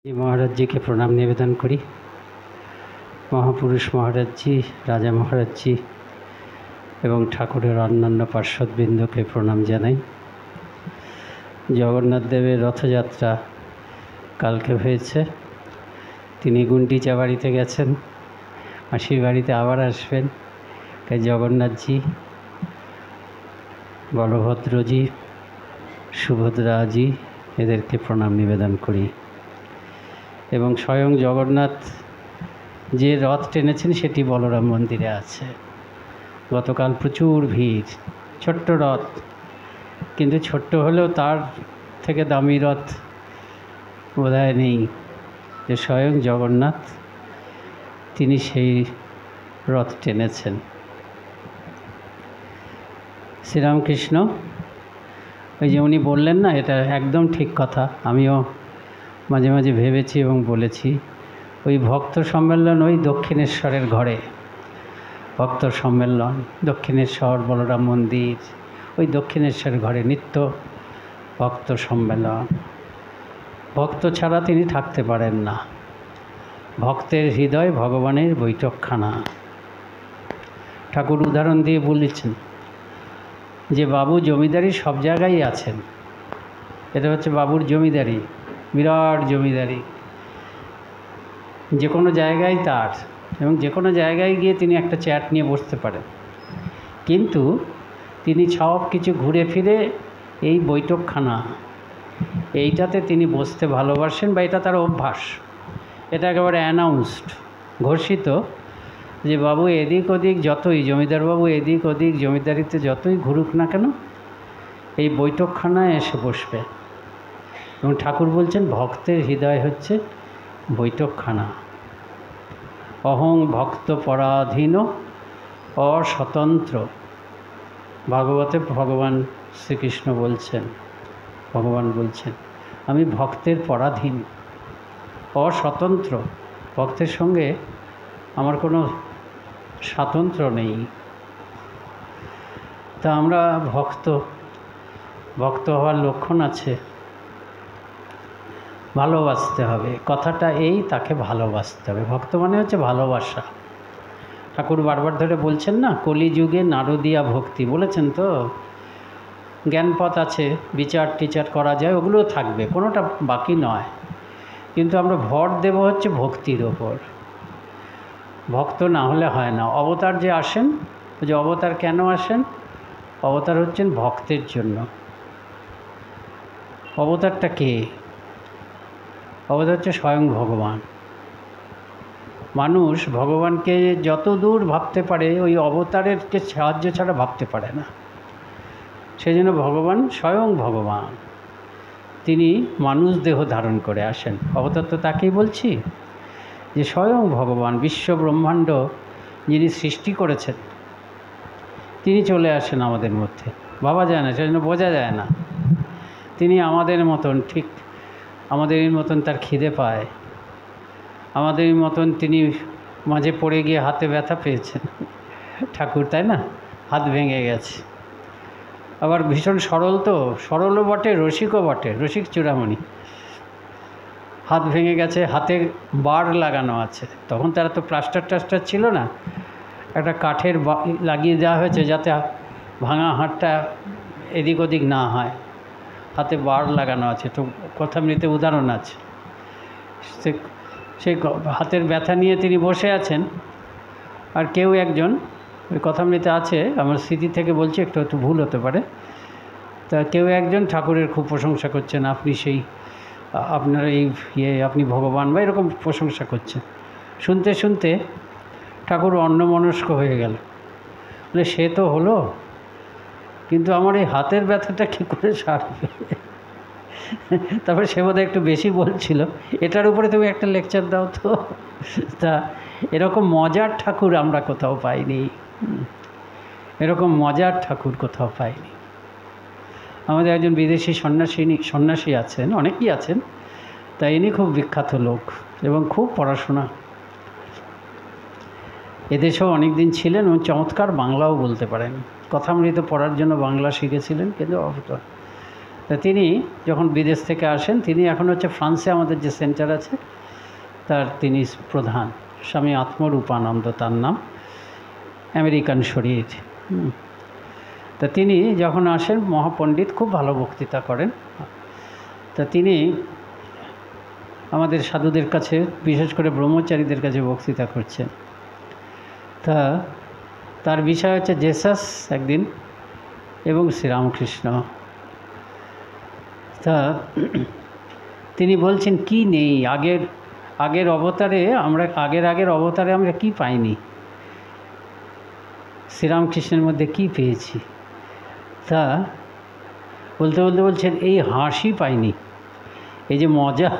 महाराज जी के प्रणाम निवेदन करी। महापुरुष महाराज जी, राजा महाराज जी एवं ठाकुरेर अन्यान्य पार्षदबृंद के प्रणाम जानाई। जगन्नाथ देवेर रथयात्रा कालके हয়েছে। তিনি गुंडिचा बाड़ीते गेছেন, मासिर बाड़ीते आबार आसবেন। তাই जगन्नाथ जी, बलभद्र जी, सुभद्रा जी एदेरके प्रणाम निवेदन करी। এবং স্বয়ং জগন্নাথ যে রথ টেনেছেন সেটি বলরাম মন্দিরে আছে। গতকাল প্রচুর ভিড়, ছোট্ট রথ, কিন্তু ছোট্ট হলেও তার থেকে দামি রথ বোধহয় নেই, যে স্বয়ং জগন্নাথ তিনি সেই রথ টেনেছেন। শ্রীরামকৃষ্ণ ওই যে উনি বললেন না, এটা একদম ঠিক কথা। আমিও মাঝে মাঝে ভেবেছি এবং বলেছি, ওই ভক্ত সম্মেলন ওই দক্ষিণেশ্বরের ঘরে, ভক্ত সম্মেলন দক্ষিণেশ্বর বলরাম মন্দির, ওই দক্ষিণেশ্বরের ঘরে নিত্য ভক্ত সম্মেলন। ভক্ত ছাড়া তিনি থাকতে পারেন না। ভক্তের হৃদয় ভগবানের বৈঠকখানা। ঠাকুর উদাহরণ দিয়ে বলেছেন যে বাবু জমিদারি সব জায়গায় আছেন। এটা হচ্ছে বাবুর জমিদারি, বিরাট জমিদারি, যে কোনো জায়গায় তার, এবং যে কোনো জায়গায় গিয়ে তিনি একটা চেয়ার নিয়ে বসতে পারেন। কিন্তু তিনি সব কিছু ঘুরে ফিরে এই বৈঠকখানা, এইটাতে তিনি বসতে ভালোবাসেন, বা এটা তার অভ্যাস। এটা একেবারে অ্যানাউন্সড, ঘোষিত, যে বাবু এদিক ওদিক যতই, জমিদারবাবু এদিক ওদিক জমিদারিতে যতই ঘুরুক না কেন, এই বৈঠকখানায় এসে বসবে। এবং ঠাকুর বলছেন ভক্তের হৃদয় হচ্ছে বৈঠকখানা। অহং ভক্ত পরাধীন অস্বতন্ত্র। ভাগবতে ভগবান শ্রীকৃষ্ণ বলছেন, ভগবান বলছেন আমি ভক্তের পরাধীন, অস্বতন্ত্র। ভক্তের সঙ্গে আমার কোনো স্বাতন্ত্র্য নেই। তা আমরা ভক্ত, ভক্ত হওয়ার লক্ষণ আছে, ভালোবাসতে হবে। কথাটা এই, তাকে ভালোবাসতে হবে। ভক্ত মানে হচ্ছে ভালোবাসা। ঠাকুর বারবার ধরে বলছেন না, কলিযুগে নারদীয়া ভক্তি বলেছেন তো। জ্ঞানপথ আছে, বিচার টিচার করা যায়, ওগুলোও থাকবে, কোনোটা বাকি নয়। কিন্তু আমরা ভর দেব হচ্ছে ভক্তির ওপর। ভক্ত না হলে হয় না। অবতার যে আসেন, যে অবতার কেন আসেন? অবতার হচ্ছেন ভক্তের জন্য। অবতারটা কে? অবতার হচ্ছে স্বয়ং ভগবান। মানুষ ভগবানকে যত দূর ভাবতে পারে, ওই অবতারের সাহায্য ছাড়া ভাবতে পারে না। সেই জন্য ভগবান স্বয়ং ভগবান, তিনি মানুষ দেহ ধারণ করে আসেন। অবতার তো তাকেই বলছি, যে স্বয়ং ভগবান, বিশ্ব ব্রহ্মাণ্ড যিনি সৃষ্টি করেছেন, তিনি চলে আসেন আমাদের মধ্যে। ভাবা যায় না, সেই জন্য বোঝা যায় না। তিনি আমাদের মতন, ঠিক আমাদের মতন তার খিদে পায়, আমাদের মতন তিনি মাঝে পড়ে গিয়ে হাতে ব্যথা পেয়েছেন ঠাকুর, তাই না? হাত ভেঙে গেছে। আবার ভীষণ সরল, তো সরলও বটে, রসিকও বটে, রসিক চূড়ামণি। হাত ভেঙে গেছে, হাতে বার লাগানো আছে। তখন তারা তো প্লাস্টার টাস্টার ছিল না, একটা কাঠের লাগিয়ে দেওয়া হয়েছে যাতে ভাঙা হাতটা এদিক ওদিক না হয়। হাতে বার লাগানো আছে, তো কথামৃতে উদাহরণ আছে। সেই হাতের ব্যথা নিয়ে তিনি বসে আছেন। আর কেউ একজন, ওই কথামৃতে আছে, আমার স্মৃতি থেকে বলছি, একটু একটু ভুল হতে পারে, তা কেউ একজন ঠাকুরের খুব প্রশংসা করছেন, আপনি সেই, আপনার এই আপনি ভগবান, বা এরকম প্রশংসা করছেন। শুনতে শুনতে ঠাকুর অন্যমনস্ক হয়ে গেল। বলে সে তো হলো, কিন্তু আমার এই হাতের ব্যথাটা কী করে সারবে? তারপরে সে বোধহয় একটু বেশি বলছিল, এটার উপরে তুমি একটা লেকচার দাও তো। তা এরকম মজার ঠাকুর আমরা কোথাও পাইনি, এরকম মজার ঠাকুর কোথাও পাইনি। আমাদের একজন বিদেশি সন্ন্যাসী আছেন, অনেকেই আছেন, তাই ইনি খুব বিখ্যাত লোক এবং খুব পড়াশোনা, এদেশেও অনেক দিন ছিলেন এবং চমৎকার বাংলাও বলতে পারেন। কথামৃত পড়ার জন্য বাংলা শিখেছিলেন, কিন্তু তা তিনি যখন বিদেশ থেকে আসেন, তিনি এখন হচ্ছে ফ্রান্সে আমাদের যে সেন্টার আছে তার তিনি প্রধান, স্বামী আত্মরূপানন্দ তার নাম, আমেরিকান শরীর। তা তিনি যখন আসেন, মহাপণ্ডিত, খুব ভালো বক্তৃতা করেন। তা তিনি আমাদের সাধুদের কাছে, বিশেষ করে ব্রহ্মচারীদের কাছে বক্তৃতা করছেন। তা তার বিষয় হচ্ছে জেসাস একদিন এবং শ্রীরামকৃষ্ণ। তা তিনি বলছেন কি নেই আগের অবতারে আমরা কি পাইনি, শ্রীরামকৃষ্ণের মধ্যে কি পেয়েছি। তা বলতে বলতে বলছেন এই হাসি পাইনি, এই যে মজা,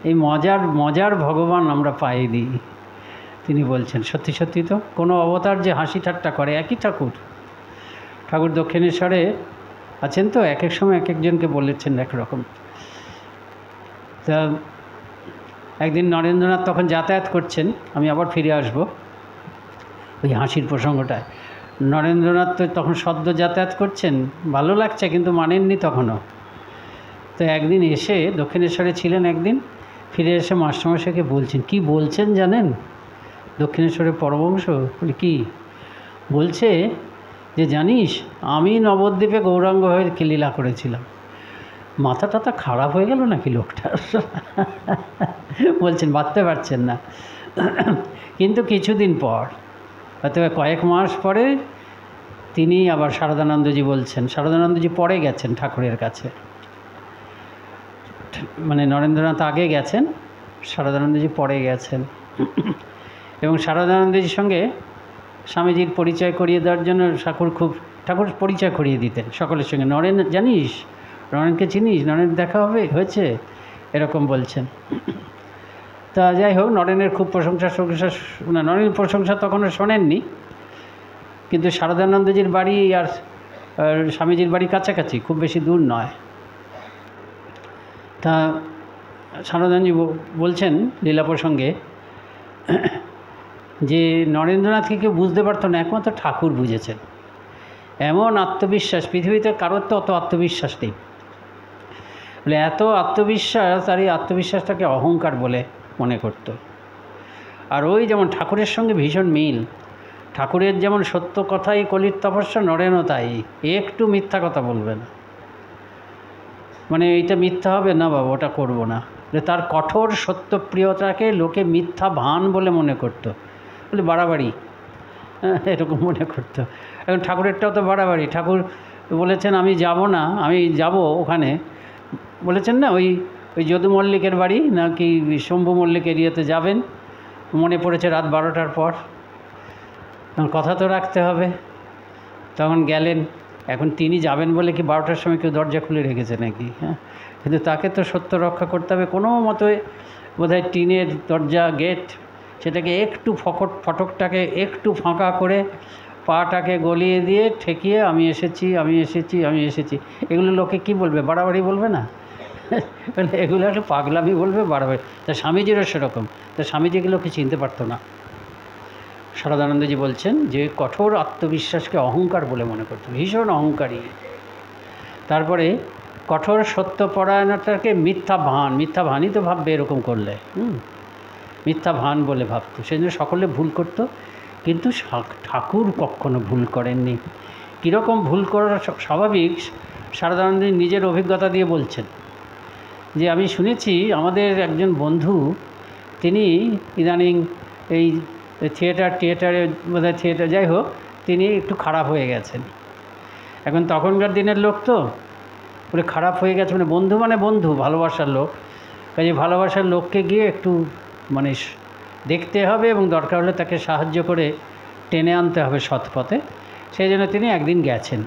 এই মজার ভগবান আমরা পাইনি। তিনি বলছেন সত্যি সত্যি তো কোনো অবতার যে হাসি ঠাট্টা করে, একই ঠাকুর দক্ষিণেশ্বরে আছেন তো, এক এক সময় এক একজনকে বলেছেন একরকম। তা একদিন নরেন্দ্রনাথ তখন যাতায়াত করছেন, আমি আবার ফিরে আসব ওই হাসির প্রসঙ্গটায়। নরেন্দ্রনাথ তো তখন সদ্য যাতায়াত করছেন, ভালো লাগছে কিন্তু মানেননি তখনও। তো একদিন এসে দক্ষিণেশ্বরে ছিলেন, একদিন ফিরে এসে মাস্টারমশাইকে বলছেন, কি বলছেন জানেন দক্ষিণেশ্বরের পরমহংস? বলি কি? বলছে যে জানিস আমি নবদ্বীপে গৌরাঙ্গ হয়ে লীলা করেছিলাম। মাথা টাথা খারাপ হয়ে গেল নাকি লোকটার? বলছেন ভাবতে পারছেন না। কিন্তু কিছুদিন পর, হয়তো কয়েক মাস পরে, তিনি আবার শারদানন্দজি বলছেন, শারদানন্দজি পরে গেছেন ঠাকুরের কাছে, মানে নরেন্দ্রনাথ আগে গেছেন, শারদানন্দজি পরে গেছেন। এবং শারদানন্দজির সঙ্গে স্বামীজির পরিচয় করিয়ে দেওয়ার জন্য ঠাকুর পরিচয় করিয়ে দিতেন সকলের সঙ্গে। নরেন জানিস, নরেনকে চিনিস, নরেন দেখা হয়েছে, এরকম বলছেন। তা যাই হোক, নরেনের খুব প্রশংসা, নরেন প্রশংসা তখনও শোনেননি, কিন্তু শারদানন্দজির বাড়ি আর স্বামীজির বাড়ি কাছাকাছি, খুব বেশি দূর নয়। তা শারদানন্দজি বলছেন লীলা প্রসঙ্গে যে নরেন্দ্রনাথকে কেউ বুঝতে পারতো না, একমাত্র ঠাকুর বুঝেছেন। এমন আত্মবিশ্বাস, পৃথিবীতে কারোর তো অত আত্মবিশ্বাস নেই, বলে এত আত্মবিশ্বাস, আর এই আত্মবিশ্বাসটাকে অহংকার বলে মনে করত। আর ওই যেমন ঠাকুরের সঙ্গে ভীষণ মিল, ঠাকুরের যেমন সত্য কথাই কলির তপস্যা, নরেনও তাই, একটু মিথ্যা কথা বলবে না, মানে এইটা মিথ্যা হবে না বাবা, ওটা করব না। তার কঠোর সত্যপ্রিয়তাকে লোকে মিথ্যা ভান বলে মনে করতো, বলে বাড়াবাড়ি, এরকম মনে করতো। এখন ঠাকুরেরটাও তো বাড়াবাড়ি। ঠাকুর বলেছেন আমি যাব না, আমি যাব ওখানে, বলেছেন না ওই যদু মল্লিকের বাড়ি নাকি শম্ভু মল্লিক এরিয়াতে যাবেন, মনে পড়েছে রাত 12টার পর, কথা তো রাখতে হবে। তখন গেলেন। এখন তিনি যাবেন বলে কি 12টার সময় কেউ দরজা খুলে রেখেছে নাকি? হ্যাঁ, কিন্তু তাকে তো সত্য রক্ষা করতে হবে। কোনো মতে বোধহয় টিনের দরজা, গেট, সেটাকে একটু ফটকটাকে একটু ফাঁকা করে পাটাকে গলিয়ে দিয়ে ঠেকিয়ে আমি এসেছি, এগুলো লোকে কি বলবে? বাড়াবাড়ি বলবে না? এগুলো একটু পাগলামি বলবে, বাড়াবাড়ি। তা স্বামীজিরও সেরকম। তা স্বামীজি এগুলোকে চিনতে পারতো না। শারদানন্দজি বলছেন যে কঠোর আত্মবিশ্বাসকে অহংকার বলে মনে করতো, ভীষণ অহংকারী। তারপরে কঠোর সত্যপরায়ণতাকে মিথ্যা ভানই তো ভাববে এরকম করলে, মিথ্যা ভান বলে ভাবতো। সেই জন্য সকলে ভুল করত, কিন্তু ঠাকুর কখনো ভুল করেননি। কীরকম ভুল করার স্বাভাবিক, শারদানন্দজি নিজের অভিজ্ঞতা দিয়ে বলছেন যে আমি শুনেছি আমাদের একজন বন্ধু, তিনি ইদানিং এই থিয়েটারে বোধহয় থিয়েটার, যাই হোক, তিনি একটু খারাপ হয়ে গেছেন। এখন তখনকার দিনের লোক তো বলে খারাপ হয়ে গেছে, মানে বন্ধু ভালোবাসার লোক, কাজে ভালোবাসার লোককে গিয়ে একটু মানে দেখতে হবে এবং দরকার হলে তাকে সাহায্য করে টেনে আনতে হবে সৎ পথে। সেই জন্য তিনি একদিন গেছেন।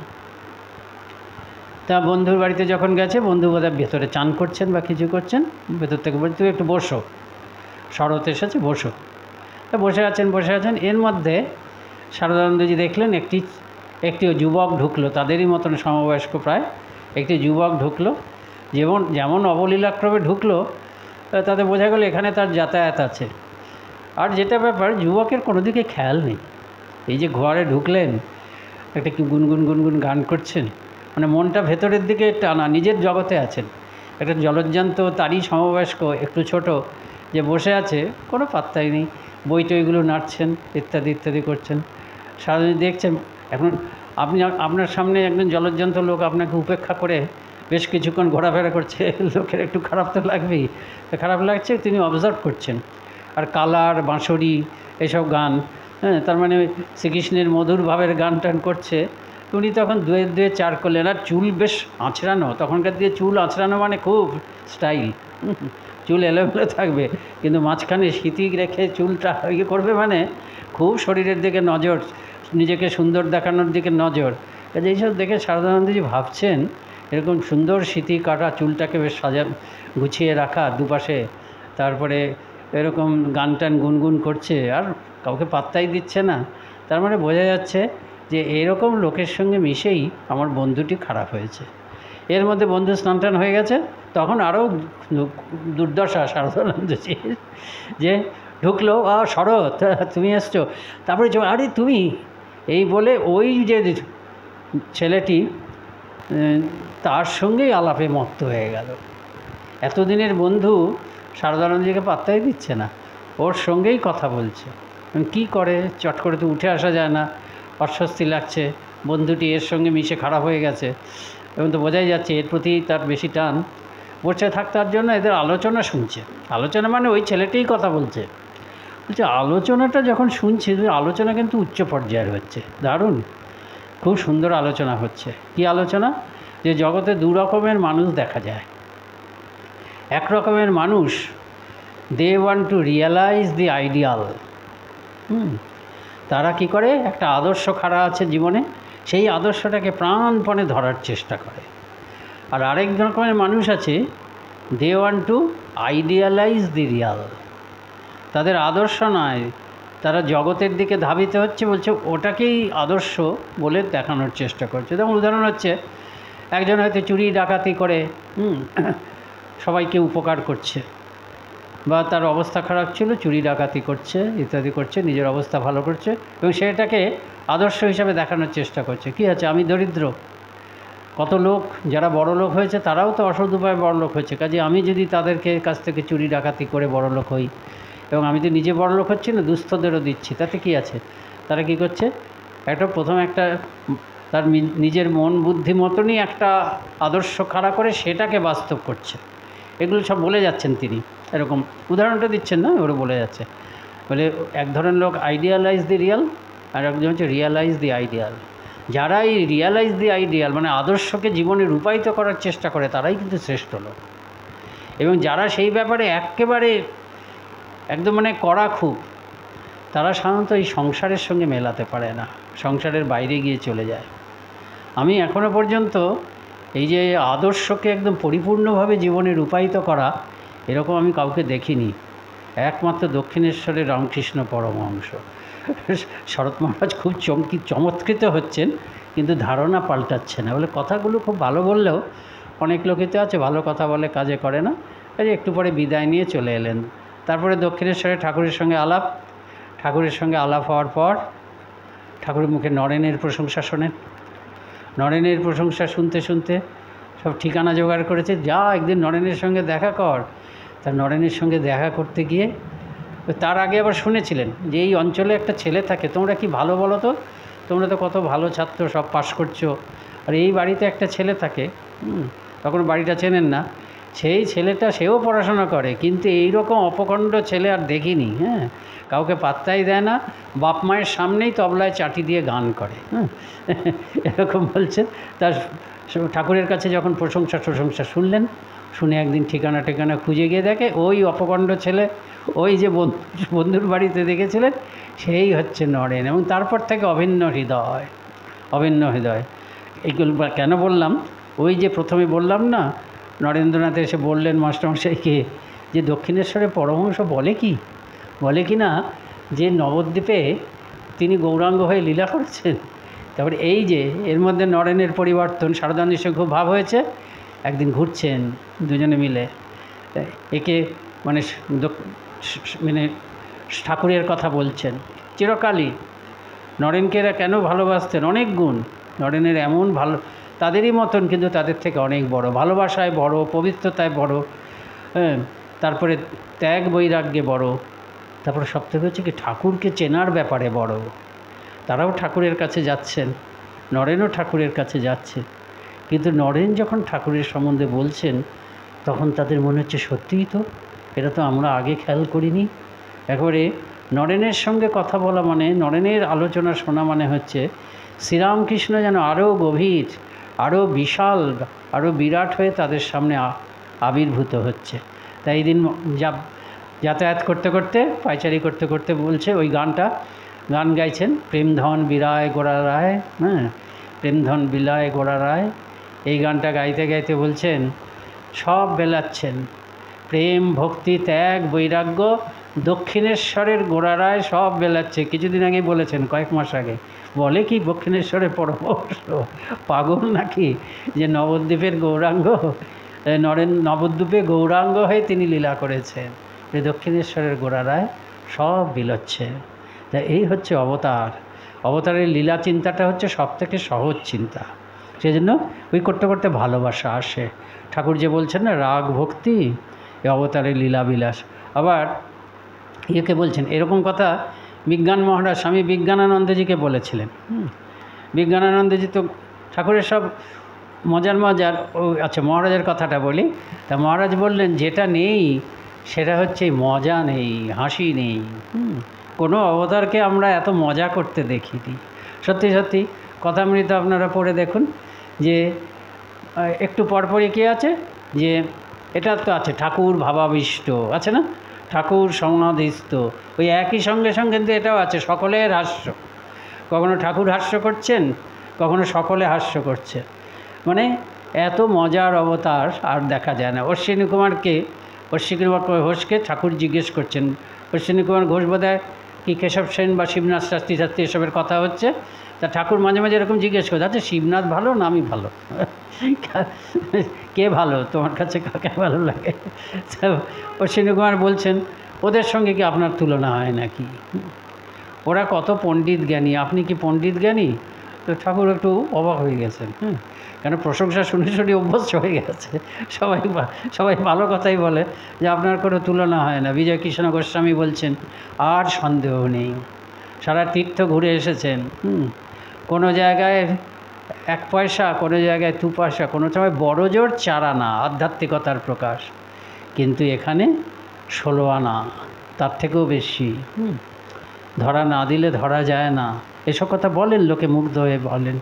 তা বন্ধুর বাড়িতে যখন গেছে, বন্ধু বোধহয় ভেতরে চান করছেন বা কিছু করছেন, ভেতর থেকে বলছে তুই একটু বসো, শরৎ এসেছে, বসো। তা বসে আছেন। এর মধ্যে শারদানন্দজি দেখলেন একটি যুবক ঢুকলো, তাদেরই মতন সমবয়স্ক প্রায় একটি যুবক ঢুকলো। যেমন অবলীলাক্রমে ঢুকলো, তাতে বোঝা গেল এখানে তার যাতায়াত আছে। আর যেটা ব্যাপার, যুবকের কোনো দিকে খেয়াল নেই। এই যে ঘরে ঢুকলেন, একটা কি গুনগুন গান করছেন, মানে মনটা ভেতরের দিকে টানা, নিজের জগতে আছেন। একটা জলজ্জান্ত তারই সমবয়স্ক একটু ছোট যে বসে আছে, কোনো পাত্তাই নেই, বই টইগুলো নাড়ছেন, ইত্যাদি ইত্যাদি করছেন, সারাদিন দেখছেন। এখন আপনি আপনার সামনে একজন জলজ্জান্ত লোক আপনাকে উপেক্ষা করে বেশ কিছুক্ষণ ঘোরাফেরা করছে, লোকের একটু খারাপ তো লাগবেই। খারাপ লাগছে, তিনি অবজার্ভ করছেন। আর কালার, বাঁশরি, এসব গান, হ্যাঁ, তার মানে শ্রীকৃষ্ণের মধুর ভাবের গান টান করছে। উনি তখন দুয়ে দুয়ে চার করলেন। আর চুল বেশ আঁচড়ানো, তখনকার দিয়ে চুল আঁচড়ানো মানে খুব স্টাইল। চুল এলোমেলো থাকবে, কিন্তু মাঝখানে স্মৃতি রেখে চুলটা ইয়ে করবে, মানে খুব শরীরের দিকে নজর, নিজেকে সুন্দর দেখানোর দিকে নজর। কাজে এইসব দেখে সারদানন্দজি ভাবছেন, এরকম সুন্দর স্মৃতি কাটা চুলটাকে বেশ গুছিয়ে রাখা দুপাশে, তারপরে এরকম গান টান গুনগুন করছে, আর কাউকে পাত্তাই দিচ্ছে না। তার মানে বোঝা যাচ্ছে যে এরকম লোকের সঙ্গে মিশেই আমার বন্ধুটি খারাপ হয়েছে। এর মধ্যে বন্ধু স্নান টান হয়ে গেছে, তখন আরও দুর্দশা সারদানন্দজির, যে ঢুকলো, শরৎ তুমি এসছো, তারপরে আরে তুমি, এই বলে ওই যে ছেলেটি তার সঙ্গেই আলাপে মত্ত হয়ে গেল। এতদিনের বন্ধু সারদানন্দজিকে পাত্তাই দিচ্ছে না, ওর সঙ্গেই কথা বলছে। কি করে, চট করে তো উঠে আসা যায় না, অস্বস্তি লাগছে, বন্ধুটি এর সঙ্গে মিশে খারাপ হয়ে গেছে, এবং তো বোঝাই যাচ্ছে এর প্রতি তার বেশি টান। বসে থাকার জন্য এদের আলোচনা শুনছে। আলোচনা মানে ওই ছেলেটিই কথা বলছে। বলছে আলোচনাটা যখন শুনছি, আলোচনা কিন্তু উচ্চ পর্যায়ের হচ্ছে, দারুণ, খুব সুন্দর আলোচনা হচ্ছে। কি আলোচনা? যে জগতে দু রকমের মানুষ দেখা যায়। এক রকমের মানুষ, they want to realize the ideal. তারা কি করে, একটা আদর্শ খাড়া আছে জীবনে, সেই আদর্শটাকে প্রাণপণে ধরার চেষ্টা করে। আর আরেক রকমের মানুষ আছে, they want to idealize the real. তাদের আদর্শ নয়, তারা জগতের দিকে ধাবিত হচ্ছে, বলছে ওটাকেই আদর্শ বলে দেখানোর চেষ্টা করছে। যেমন উদাহরণ হচ্ছে, একজন হয়তো চুরি ডাকাতি করে সবাইকে উপকার করছে, বা তার অবস্থা খারাপ ছিল, চুরি ডাকাতি করছে, ইত্যাদি করছে, নিজের অবস্থা ভালো করছে, এবং সেটাকে আদর্শ হিসাবে দেখানোর চেষ্টা করছে। কী আছে, আমি দরিদ্র। কত লোক যারা বড় লোক হয়েছে তারাও তো অসৎ উপায়ে বড় লোক হয়েছে, কাজে আমি যদি তাদেরকে কাছ থেকে চুরি ডাকাতি করে বড় লোক হই, এবং আমি তো নিজে বড় লোক হচ্ছি না, দুস্থদেরও দিচ্ছি, তাতে কি আছে? তারা কি করছে, প্রথম একটা তার নিজের মন বুদ্ধি মতনই একটা আদর্শ খাড়া করে সেটাকে বাস্তব করছে। এগুলো সব বলে যাচ্ছেন তিনি, এরকম উদাহরণটা দিচ্ছেন না, ওরা বলে যাচ্ছে। বলে এক ধরনের লোক আইডিয়ালাইজ দি রিয়াল, আর একজন হচ্ছে রিয়ালাইজ দি আইডিয়াল। যারা এই রিয়ালাইজ দি আইডিয়াল মানে আদর্শকে জীবনে রূপায়িত করার চেষ্টা করে, তারাই কিন্তু শ্রেষ্ঠ লোক। এবং যারা সেই ব্যাপারে একেবারে একদম মানে কড়া খুব, তারা সাধারণত এই সংসারের সঙ্গে মেলাতে পারে না, সংসারের বাইরে গিয়ে চলে যায়। আমি এখনও পর্যন্ত এই যে আদর্শকে একদম পরিপূর্ণভাবে জীবনে রূপায়িত করা, এরকম আমি কাউকে দেখিনি। একমাত্র দক্ষিণেশ্বরের রামকৃষ্ণ পরমহংস। শরৎ মহারাজ খুব চমৎকৃত হচ্ছেন, কিন্তু ধারণা পাল্টাচ্ছে না। বলে কথাগুলো খুব ভালো বললেও অনেক লোকই তো আছে ভালো কথা বলে কাজে করে না। কাজে একটু পরে বিদায় নিয়ে চলে এলেন। তারপরে দক্ষিণেশ্বরে ঠাকুরের সঙ্গে আলাপ। ঠাকুরের সঙ্গে আলাপ হওয়ার পর ঠাকুরের মুখে নরেনের প্রশংসা শোনেন। নরেনের প্রশংসা শুনতে শুনতে সব ঠিকানা জোগাড় করেছে, যা একদিন নরেনের সঙ্গে দেখা কর। তা নরেনের সঙ্গে দেখা করতে গিয়ে, তার আগে আবার শুনেছিলেন যে এই অঞ্চলে একটা ছেলে থাকে, তোমরা কি ভালো বলো তো, তোমরা তো কত ভালো ছাত্র, সব পাশ করছো, আর এই বাড়িতে একটা ছেলে থাকে। তখন বাড়িটা চেনেন না। সেই ছেলেটা, সেও পড়াশোনা করে, কিন্তু এই রকম অপখণ্ড ছেলে আর দেখিনি। কাউকে পাত্তাই দেয় না, বাপ মায়ের সামনেই তবলায় চাটি দিয়ে গান করে। এরকম বলছে। তার ঠাকুরের কাছে যখন প্রশংসা শুনলেন, শুনে একদিন ঠিকানা খুঁজে গিয়ে দেখে ওই অপখণ্ড ছেলে, ওই যে বন্ধুর বাড়িতে দেখেছিলেন, সেই হচ্ছে নরেন। এবং তারপর থেকে অভিন্ন হৃদয়। এইগুলো কেন বললাম, ওই যে প্রথমে বললাম না, নরেন্দ্রনাথ এসে বললেন মাস্টারমশাইকে যে দক্ষিণেশ্বরে পরমহংস বলে কি না যে নবদ্বীপে তিনি গৌরাঙ্গ হয়ে লীলা করছেন। তারপরে এই যে এর মধ্যে নরেনের পরিবর্তন, সারদানন্দের সঙ্গে খুব ভাব হয়েছে। একদিন ঘুরছেন দুজনে মিলে, একে মানে ঠাকুরের কথা বলছেন। চিরকালই নরেনকে এরা কেন ভালোবাসতেন, অনেক গুণ। নরেনের এমন ভালো তাদেরই মতন, কিন্তু তাদের থেকে অনেক বড়, ভালোবাসায় বড়, পবিত্রতায় বড়, হ্যাঁ, তারপরে ত্যাগ বৈরাগ্যে বড়, তারপরে সবথেকে হচ্ছে কি ঠাকুরকে চেনার ব্যাপারে বড়। তারাও ঠাকুরের কাছে যাচ্ছেন, নরেনও ঠাকুরের কাছে যাচ্ছে, কিন্তু নরেন যখন ঠাকুরের সম্বন্ধে বলছেন তখন তাদের মনে হচ্ছে সত্যিই তো, এটা তো আমরা আগে খেয়াল করিনি। একবারে নরেনের সঙ্গে কথা বলা মানে, নরেনের আলোচনা শোনা মানে হচ্ছে শ্রীরামকৃষ্ণ যেন আরও গভীর, আরও বিশাল, আরও বিরাট হয়ে তাদের সামনে আবির্ভূত হচ্ছে। তাই এই দিন যাতায়াত করতে করতে, পায়চারি করতে করতে বলছে, ওই গান গাইছেন, প্রেমধন বিলায় গোড়া রায়, হ্যাঁ, প্রেমধন বিলায় গোড়া রায়, এই গানটা গাইতে গাইতে বলছেন সব বেলাচ্ছেন, প্রেম ভক্তি ত্যাগ বৈরাগ্য দক্ষিণেশ্বরের গোড়ারায় সব বেলাচ্ছে। কিছুদিন আগেই বলেছেন, কয়েক মাস আগে, বলে কি দক্ষিণেশ্বরের পরমহংস পাগল নাকি, যে নবদ্বীপের গৌরাঙ্গ, নবদ্বীপে গৌরাঙ্গ হয়ে তিনি লীলা করেছেন, যে দক্ষিণেশ্বরের গোড়ারায় সব বিলচ্ছে। তা এই হচ্ছে অবতারের লীলা চিন্তাটা হচ্ছে সব থেকে সহজ চিন্তা। সেই জন্য ওই করতে করতে ভালোবাসা আসে। ঠাকুর যে বলছেন না, রাগ ভক্তি এই অবতারের লীলাবিলাস। আবার ইয়েকে বলছেন, এরকম কথা বিজ্ঞান মহারাজ স্বামী বিজ্ঞানানন্দজিকে বলেছিলেন। বিজ্ঞানানন্দজি তো ঠাকুরের সব মজার আচ্ছা মহারাজের কথাটা বলি। তা মহারাজ বললেন, যেটা নেই সেটা হচ্ছে মজা নেই, হাসি নেই। কোনো অবতারকে আমরা এত মজা করতে দেখিনি। সত্যি সত্যি কথামৃত আপনারা পড়ে দেখুন, যে একটু পরপরই কী আছে, যে এটা তো আছে ঠাকুর ভাবাবিষ্ট, আছে না, ঠাকুর সমাধিস্থ, ওই একই সঙ্গে সঙ্গে কিন্তু এটাও আছে সকলের হাস্য। কখনো ঠাকুর হাস্য করছেন, কখনো সকলে হাস্য করছে। মানে এত মজার অবতার আর দেখা যায় না। অশ্বিনী কুমার ঘোষকে ঠাকুর জিজ্ঞেস করছেন, অশ্বিনী কুমার ঘোষ বোধহয় কি কেশব সেন বা শিবনাথ শাস্ত্রী এসবের কথা হচ্ছে, তা ঠাকুর মাঝে মাঝে এরকম জিজ্ঞেস করছে, আচ্ছা শিবনাথ ভালো না আমি ভালো, কে ভালো তোমার কাছে, কাকে ভালো লাগে? অশ্বিনী কুমার বলছেন, ওদের সঙ্গে কি আপনার তুলনা হয় নাকি? ওরা কত পণ্ডিত জ্ঞানী, আপনি কি পণ্ডিত জ্ঞানী? তো ঠাকুর একটু অবাক হয়ে গেছেন, কেন প্রশংসা শুনে শুনে অভ্যস্ত হয়ে গেছে। সবাই ভালো কথাই বলে, যে আপনার কোনো তুলনা হয় না। বিজয় কৃষ্ণ গোস্বামী বলছেন, আর সন্দেহ নেই, সারা তীর্থ ঘুরে এসেছেন, কোনো জায়গায় 1 পয়সা, কোনো জায়গায় 2 পয়সা, কোনো সময় বড় জোর 4 আনা আধ্যাত্মিকতার প্রকাশ, কিন্তু এখানে 16 আনা, তার থেকেও বেশি। ধরা না দিলে ধরা যায় না, এসব কথা বলেন, লোকে মুগ্ধ হয়ে বলেন।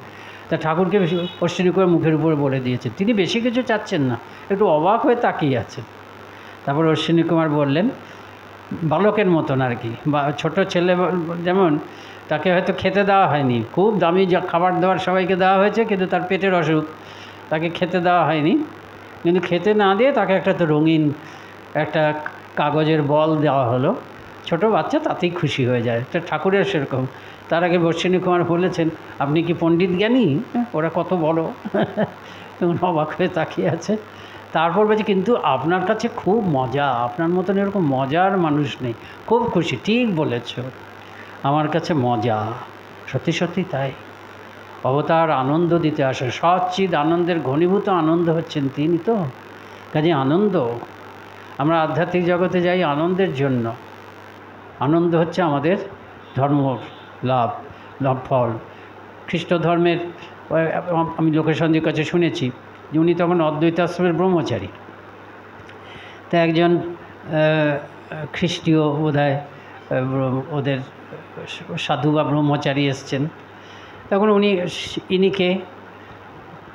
তা ঠাকুরকে বেশি অশ্বিনী কুমার মুখের উপরে বলে দিয়েছে, তিনি বেশি কিছু চাচ্ছেন না, একটু অবাক হয়ে তাকিয়ে আছেন। তারপর অশ্বিনী কুমার বললেন, বালকের মতন আর কি, বা ছোট ছেলে যেমন, তাকে হয়তো খেতে দেওয়া হয়নি, খুব দামি খাবার দাবার সবাইকে দেওয়া হয়েছে, কিন্তু তার পেটের অসুখ, তাকে খেতে দেওয়া হয়নি, কিন্তু খেতে না দিয়ে তাকে একটা তো রঙিন একটা কাগজের বল দেওয়া হলো, ছোট বাচ্চা তাতেই খুশি হয়ে যায়। তো ঠাকুরের সেরকম। তার আগে অশ্বিনী কুমার বলেছেন, আপনি কি পণ্ডিত জ্ঞানী? ওরা কত বড়, তখন অবাক হয়ে তাকিয়ে আছে। তারপর বলছে, কিন্তু আপনার কাছে খুব মজা, আপনার মতন এরকম মজার মানুষ নেই, খুব খুশি, ঠিক বলেছ, আমার কাছে মজা। সত্যি সত্যি তাই, অবতার আনন্দ দিতে আসে, সচ্চিদ আনন্দের ঘনীভূত আনন্দ হচ্ছেন তিনি। তো কাজে আনন্দ, আমরা আধ্যাত্মিক জগতে যাই আনন্দের জন্য। আনন্দ হচ্ছে আমাদের ধর্ম লাভ ফল। খ্রিস্ট ধর্মের আমি লোকেশনদের কাছে শুনেছি যে উনি তখন অদ্বৈত আশ্রমের ব্রহ্মচারী। তা একজন খ্রিস্টীয় বোধহয় ওদের সাধু বা ব্রহ্মচারী এসছেন, তখন উনি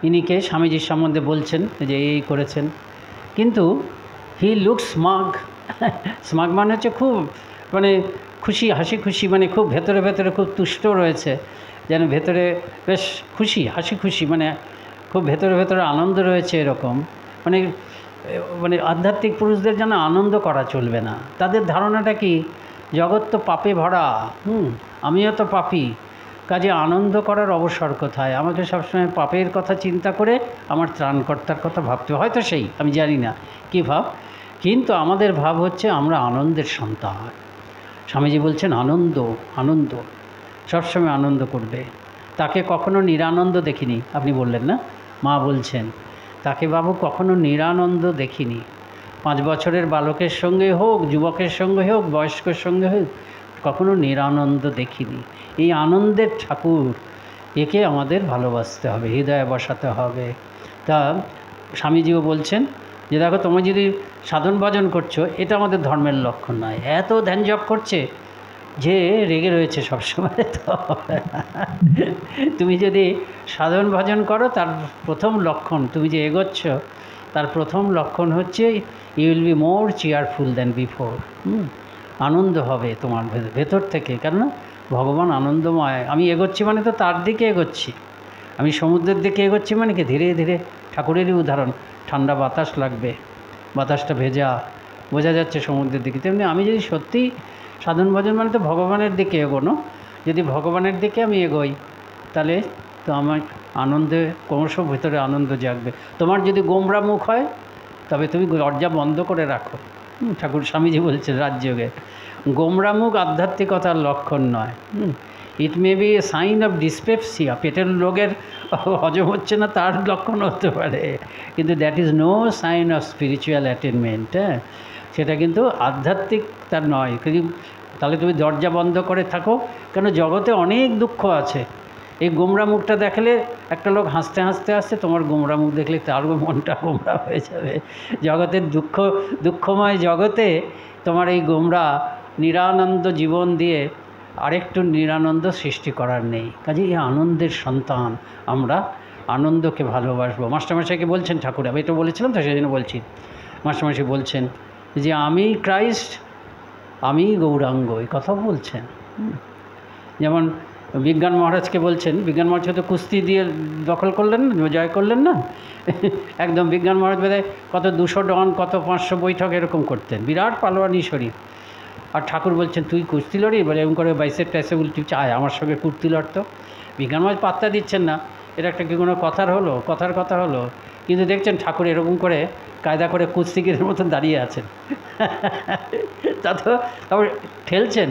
ইনিকে স্বামীজির সম্বন্ধে বলছেন যে এই করেছেন, কিন্তু হি লুকস স্মাগ মানে হচ্ছে খুব মানে খুশি, হাসি খুশি, মানে খুব ভেতরে ভেতরে খুব তুষ্ট রয়েছে, যেন ভেতরে বেশ খুশি, হাসি খুশি, মানে খুব ভেতরে ভেতরে আনন্দ রয়েছে এরকম। মানে আধ্যাত্মিক পুরুষদের যেন আনন্দ করা চলবে না। তাদের ধারণাটা কি, জগৎ তো পাপে ভরা, আমিও তো পাপী, কাজে আনন্দ করার অবসর কোথায়? আমাকে সবসময় পাপের কথা চিন্তা করে আমার ত্রাণকর্তার কথা ভাবতে, হয়তো সেই আমি জানি না কী ভাব, কিন্তু আমাদের ভাব হচ্ছে আমরা আনন্দের সন্তান। স্বামীজি বলছেন আনন্দ সবসময় আনন্দ করবে, তাকে কখনো নিরানন্দ দেখিনি। আপনি বললেন না, মা বলছেন, তাকে বাবু কখনো নিরানন্দ দেখিনি। 5 বছরের বালকের সঙ্গে হোক, যুবকের সঙ্গে হোক, বয়স্কের সঙ্গে হোক, কখনো নিরানন্দ দেখিনি। এই আনন্দের ঠাকুর, একে আমাদের ভালোবাসতে হবে, হৃদয়ে বসাতে হবে। তা স্বামীজিও বলছেন যে দেখো, তোমরা যদি সাধন ভজন করছো, এটা আমাদের ধর্মের লক্ষণ নয়। এত ধ্যান জপ করছে যে রেগে রয়েছে সবসময়, তো তুমি যদি সাধন ভজন করো, তার প্রথম লক্ষণ, তুমি যে এগোচ্ছ তার প্রথম লক্ষণ হচ্ছে you will be more cheerful than before. আনন্দ হবে তোমার ভেতর থেকে, কেননা ভগবান আনন্দময়। আমি এগোচ্ছি মানে তো তার দিকে এগোচ্ছি। আমি সমুদ্রের দিকে এগোচ্ছি মানে কি, ধীরে ধীরে, ঠাকুরেরই উদাহরণ, ঠান্ডা বাতাস লাগবে, বাতাসটা ভেজা, বোঝা যাচ্ছে সমুদ্রের দিকে। তেমনি আমি যদি সত্যিই সাধন ভজন মানে তো ভগবানের দিকে এগোনো, যদি ভগবানের দিকে আমি এগোই, তাহলে তো আমার আনন্দে ক্রমশ ভেতরে আনন্দ জাগবে। তোমার যদি গোমরা মুখ হয়, তবে তুমি দরজা বন্ধ করে রাখো। ঠাকুর স্বামীজি বলছেন রাজযোগে, গোমরা মুখ আধ্যাত্মিকতার লক্ষণ নয়। It may be a sign of dyspepsia, পেটের রোগের হজম হচ্ছে না তার লক্ষণ হতে পারে, কিন্তু that is no sign of spiritual attainment. হ্যাঁ, সেটা কিন্তু আধ্যাত্মিক তার নয়। তাহলে তুমি দরজা বন্ধ করে থাকো, কেন জগতে অনেক দুঃখ আছে। এই গোমরা মুখটা দেখলে, একটা লোক হাসতে হাসতে আসছে, তোমার গোমরা মুখ দেখলে তার মনটা গোমরা হয়ে যাবে। জগতের দুঃখময় জগতে তোমার এই গোমরা নিরানন্দ জীবন দিয়ে আরেকটু নিরানন্দ সৃষ্টি করার নেই। কাজে এই আনন্দের সন্তান আমরা, আনন্দকে ভালোবাসবো। মাস্টারমশাইকে বলছেন ঠাকুর, আমি তো বলেছিলাম তো সেই জন্য বলছি, মাস্টারমশাই বলছেন যে আমি ক্রাইস্ট, আমি গৌরাঙ্গ, এই কথা বলছেন। যেমন বিজ্ঞান মহারাজকে বলছেন, বিজ্ঞান মহারাজ তো কুস্তি দিয়ে দখল করলেন না, জয় করলেন না, একদম বিজ্ঞান মহারাজ বোধহয় কত 200 ডন, কত 500 বৈঠক এরকম করতেন, বিরাট পালোয়ানি শরীর। আর ঠাকুর বলছেন তুই কুস্তি লড়ি, বলে এরকম করে বাইসের টাইসে বলছি চায় আমার সঙ্গে কুস্তি লড়তো। বিজ্ঞান মহারাজ পাত্তা দিচ্ছেন না, এটা একটা কি কোনো কথার কথা হলো। কিন্তু দেখছেন ঠাকুর এরকম করে কায়দা করে কুস্তিগিরের মতন দাঁড়িয়ে আছেন। তারপর ঠেলছেন,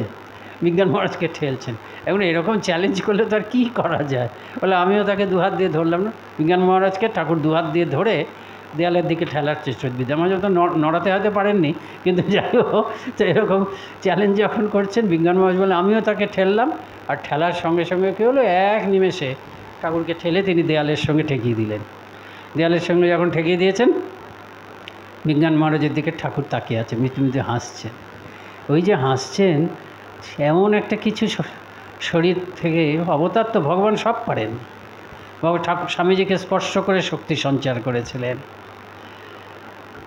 বিজ্ঞান মহারাজকে ঠেলছেন। এখন এরকম চ্যালেঞ্জ করলে তো আর কী করা যায়, বলে আমিও তাকে 2 হাত দিয়ে ধরলাম না। বিজ্ঞান মহারাজকে ঠাকুর 2 হাত দিয়ে ধরে দেয়ালের দিকে ঠেলার চেষ্টা। বিজ্ঞান মহারাজ তো নড়াতে হয়তো পারেননি, কিন্তু যাই হোক, তো এরকম চ্যালেঞ্জ যখন করছেন, বিজ্ঞান মহারাজ বলে আমিও তাকে ঠেললাম। আর ঠেলার সঙ্গে সঙ্গে কী হলো, এক নিমেষে ঠাকুরকে ঠেলে তিনি দেয়ালের সঙ্গে ঠেকিয়ে দিলেন। দেয়ালের সঙ্গে যখন ঠেকিয়ে দিয়েছেন, বিজ্ঞান মহারাজের দিকে ঠাকুর তাকিয়ে আছে, মৃত্যু মৃত্যু হাসছেন। ওই যে হাসছেন, এমন একটা কিছু শরীর থেকে অবতার, তো ভগবান সব পারেন। বাবা ঠাকুর স্বামীজিকে স্পর্শ করে শক্তি সঞ্চার করেছিলেন,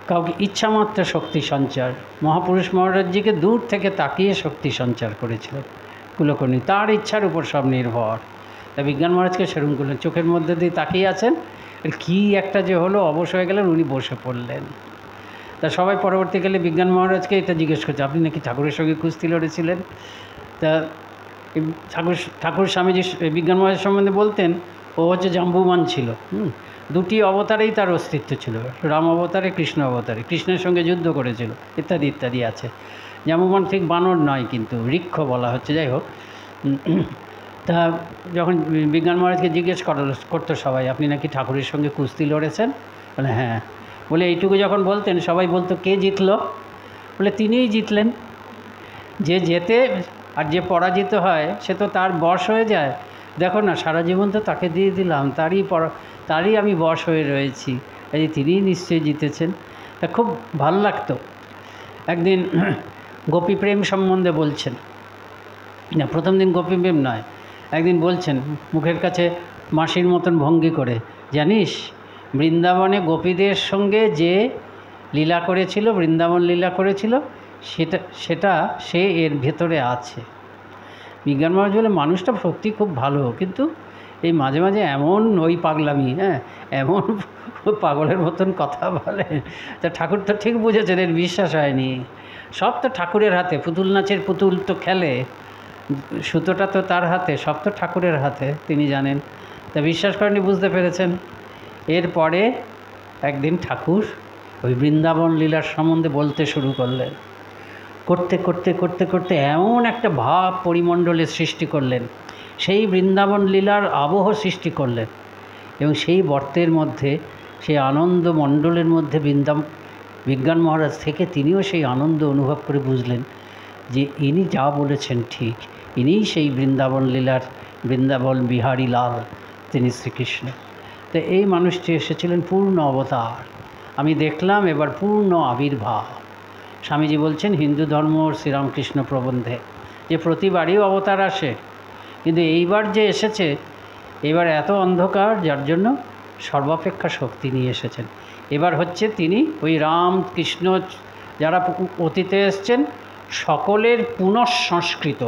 কাউকে ইচ্ছামাত্র শক্তি সঞ্চার, মহাপুরুষ মহারাজজিকে দূর থেকে তাকিয়ে শক্তি সঞ্চার করেছিলেন কুলকর্ণী, তার ইচ্ছার উপর সব নির্ভর। তা বিজ্ঞান মহারাজকে সেরকম করলেন, চোখের মধ্যে দিয়ে তাকিয়ে আছেন, কী একটা যে হলো, অবশ হয়ে গেলেন, উনি বসে পড়লেন। তা সবাই পরবর্তীকালে বিজ্ঞান মহারাজকে এটা জিজ্ঞেস করছে, আপনি নাকি ঠাকুরের সঙ্গে কুস্তি লড়েছিলেন। তা ঠাকুর স্বামীজি বিজ্ঞান মহারাজ সম্বন্ধে বলতেন, ও হচ্ছে জাম্বুমান ছিল। 2টি অবতারেই তার অস্তিত্ব ছিল, রাম অবতারে, কৃষ্ণ অবতারে, কৃষ্ণের সঙ্গে যুদ্ধ করেছিল, ইত্যাদি ইত্যাদি আছে। জাম্বুমান ঠিক বানর নয়, কিন্তু ঋক্ষ বলা হচ্ছে। যাই হোক, তা যখন বিজ্ঞান মহারাজকে জিজ্ঞেস করতো সবাই, আপনি নাকি ঠাকুরের সঙ্গে কুস্তি লড়েছেন, বলে হ্যাঁ। বলে এইটুকু যখন বলতেন, সবাই বলতো কে জিতলো, বলে তিনিই জিতলেন। যে জেতে আর যে পরাজিত হয়, সে তো তার বশ হয়ে যায়। দেখো না, সারা জীবন তো তাকে দিয়ে দিলাম, তারই আমি বশ হয়ে রয়েছি, এই তিনিই নিশ্চয়ই জিতেছেন। তা খুব ভাল লাগতো। একদিন গোপী প্রেম সম্বন্ধে বলছেন, না প্রথম দিন গোপী প্রেম নয়, একদিন বলছেন মুখের কাছে মাসির মতন ভঙ্গি করে, জানিস বৃন্দাবনে গোপীদের সঙ্গে যে লীলা করেছিল, বৃন্দাবন লীলা করেছিল, সেটা সে এর ভেতরে আছে। বিজ্ঞান মহারাজ বলে মানুষটা সত্যি খুব ভালো, কিন্তু এই মাঝে মাঝে এমন ওই পাগলামি, এমন পাগলের মতন কথা বলে। তা ঠাকুর তো ঠিক বুঝেছেন, এর বিশ্বাস হয়নি। সব তো ঠাকুরের হাতে, পুতুল নাচের পুতুল তো খেলে, সুতোটা তো তার হাতে, সব তো ঠাকুরের হাতে, তিনি জানেন। তা বিশ্বাস করেনি, বুঝতে পেরেছেন। এরপরে একদিন ঠাকুর ওই বৃন্দাবন লীলার সম্বন্ধে বলতে শুরু করলেন। করতে করতে করতে করতে এমন একটা ভাব পরিমণ্ডলের সৃষ্টি করলেন, সেই বৃন্দাবন লীলার আবহ সৃষ্টি করলেন। এবং সেই বর্তের মধ্যে, সেই আনন্দ মণ্ডলের মধ্যে বিজ্ঞান মহারাজ থেকে তিনিও সেই আনন্দ অনুভব করে বুঝলেন যে ইনি যা বলেছেন ঠিক, ইনিই সেই বৃন্দাবন লীলার বৃন্দাবন বিহারী লাল, তিনি শ্রীকৃষ্ণ। তো এই মানুষটি এসেছিলেন পূর্ণ অবতার। আমি দেখলাম এবার পূর্ণ আবির্ভাব। স্বামীজি বলছেন হিন্দু ধর্ম শ্রীরামকৃষ্ণ প্রবন্ধে যে প্রতিবারই অবতার আসে, কিন্তু এইবার যে এসেছে, এবার এত অন্ধকার যার জন্য সর্বাপেক্ষা শক্তি নিয়ে এসেছেন। এবার হচ্ছে তিনি ওই রাম কৃষ্ণ যারা অতীতে এসছেন সকলের পুনঃসংস্কৃত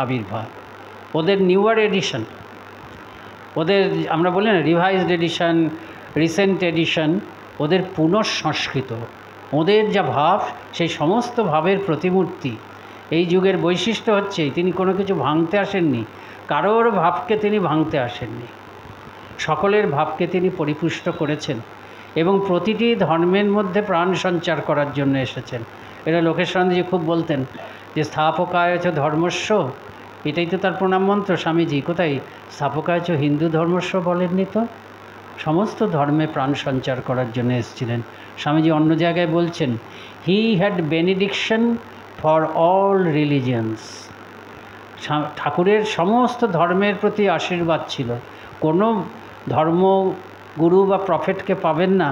আবির্ভাব, ওদের নিউয়ার এডিশন, ওদের আমরা বলি না রিভাইজড এডিশন, রিসেন্ট এডিশন, ওদের পুনঃসংস্কৃত, ওদের যা ভাব সেই সমস্ত ভাবের প্রতিমূর্তি। এই যুগের বৈশিষ্ট্য হচ্ছে তিনি কোনো কিছু ভাঙতে আসেননি, কারোর ভাবকে তিনি ভাঙতে আসেননি, সকলের ভাবকে তিনি পরিপুষ্ট করেছেন এবং প্রতিটি ধর্মের মধ্যে প্রাণ সঞ্চার করার জন্য এসেছেন। এটা লোকেশানন্দজি খুব বলতেন যে স্থাপকায়চ ধর্মস্ব, এটাই তো তার প্রণাম মন্ত্র। স্বামীজি কোথায় স্থাপকায়চ হিন্দু ধর্মস্ব বলেননি তো, সমস্ত ধর্মে প্রাণ সঞ্চার করার জন্য এসেছিলেন। স্বামীজি অন্য জায়গায় বলছেন he had বেনিডিকশন for all religions. ঠাকুরের সমস্ত ধর্মের প্রতি আশীর্বাদ ছিল। কোনো ধর্মগুরু বা প্রফেটকে পাবেন না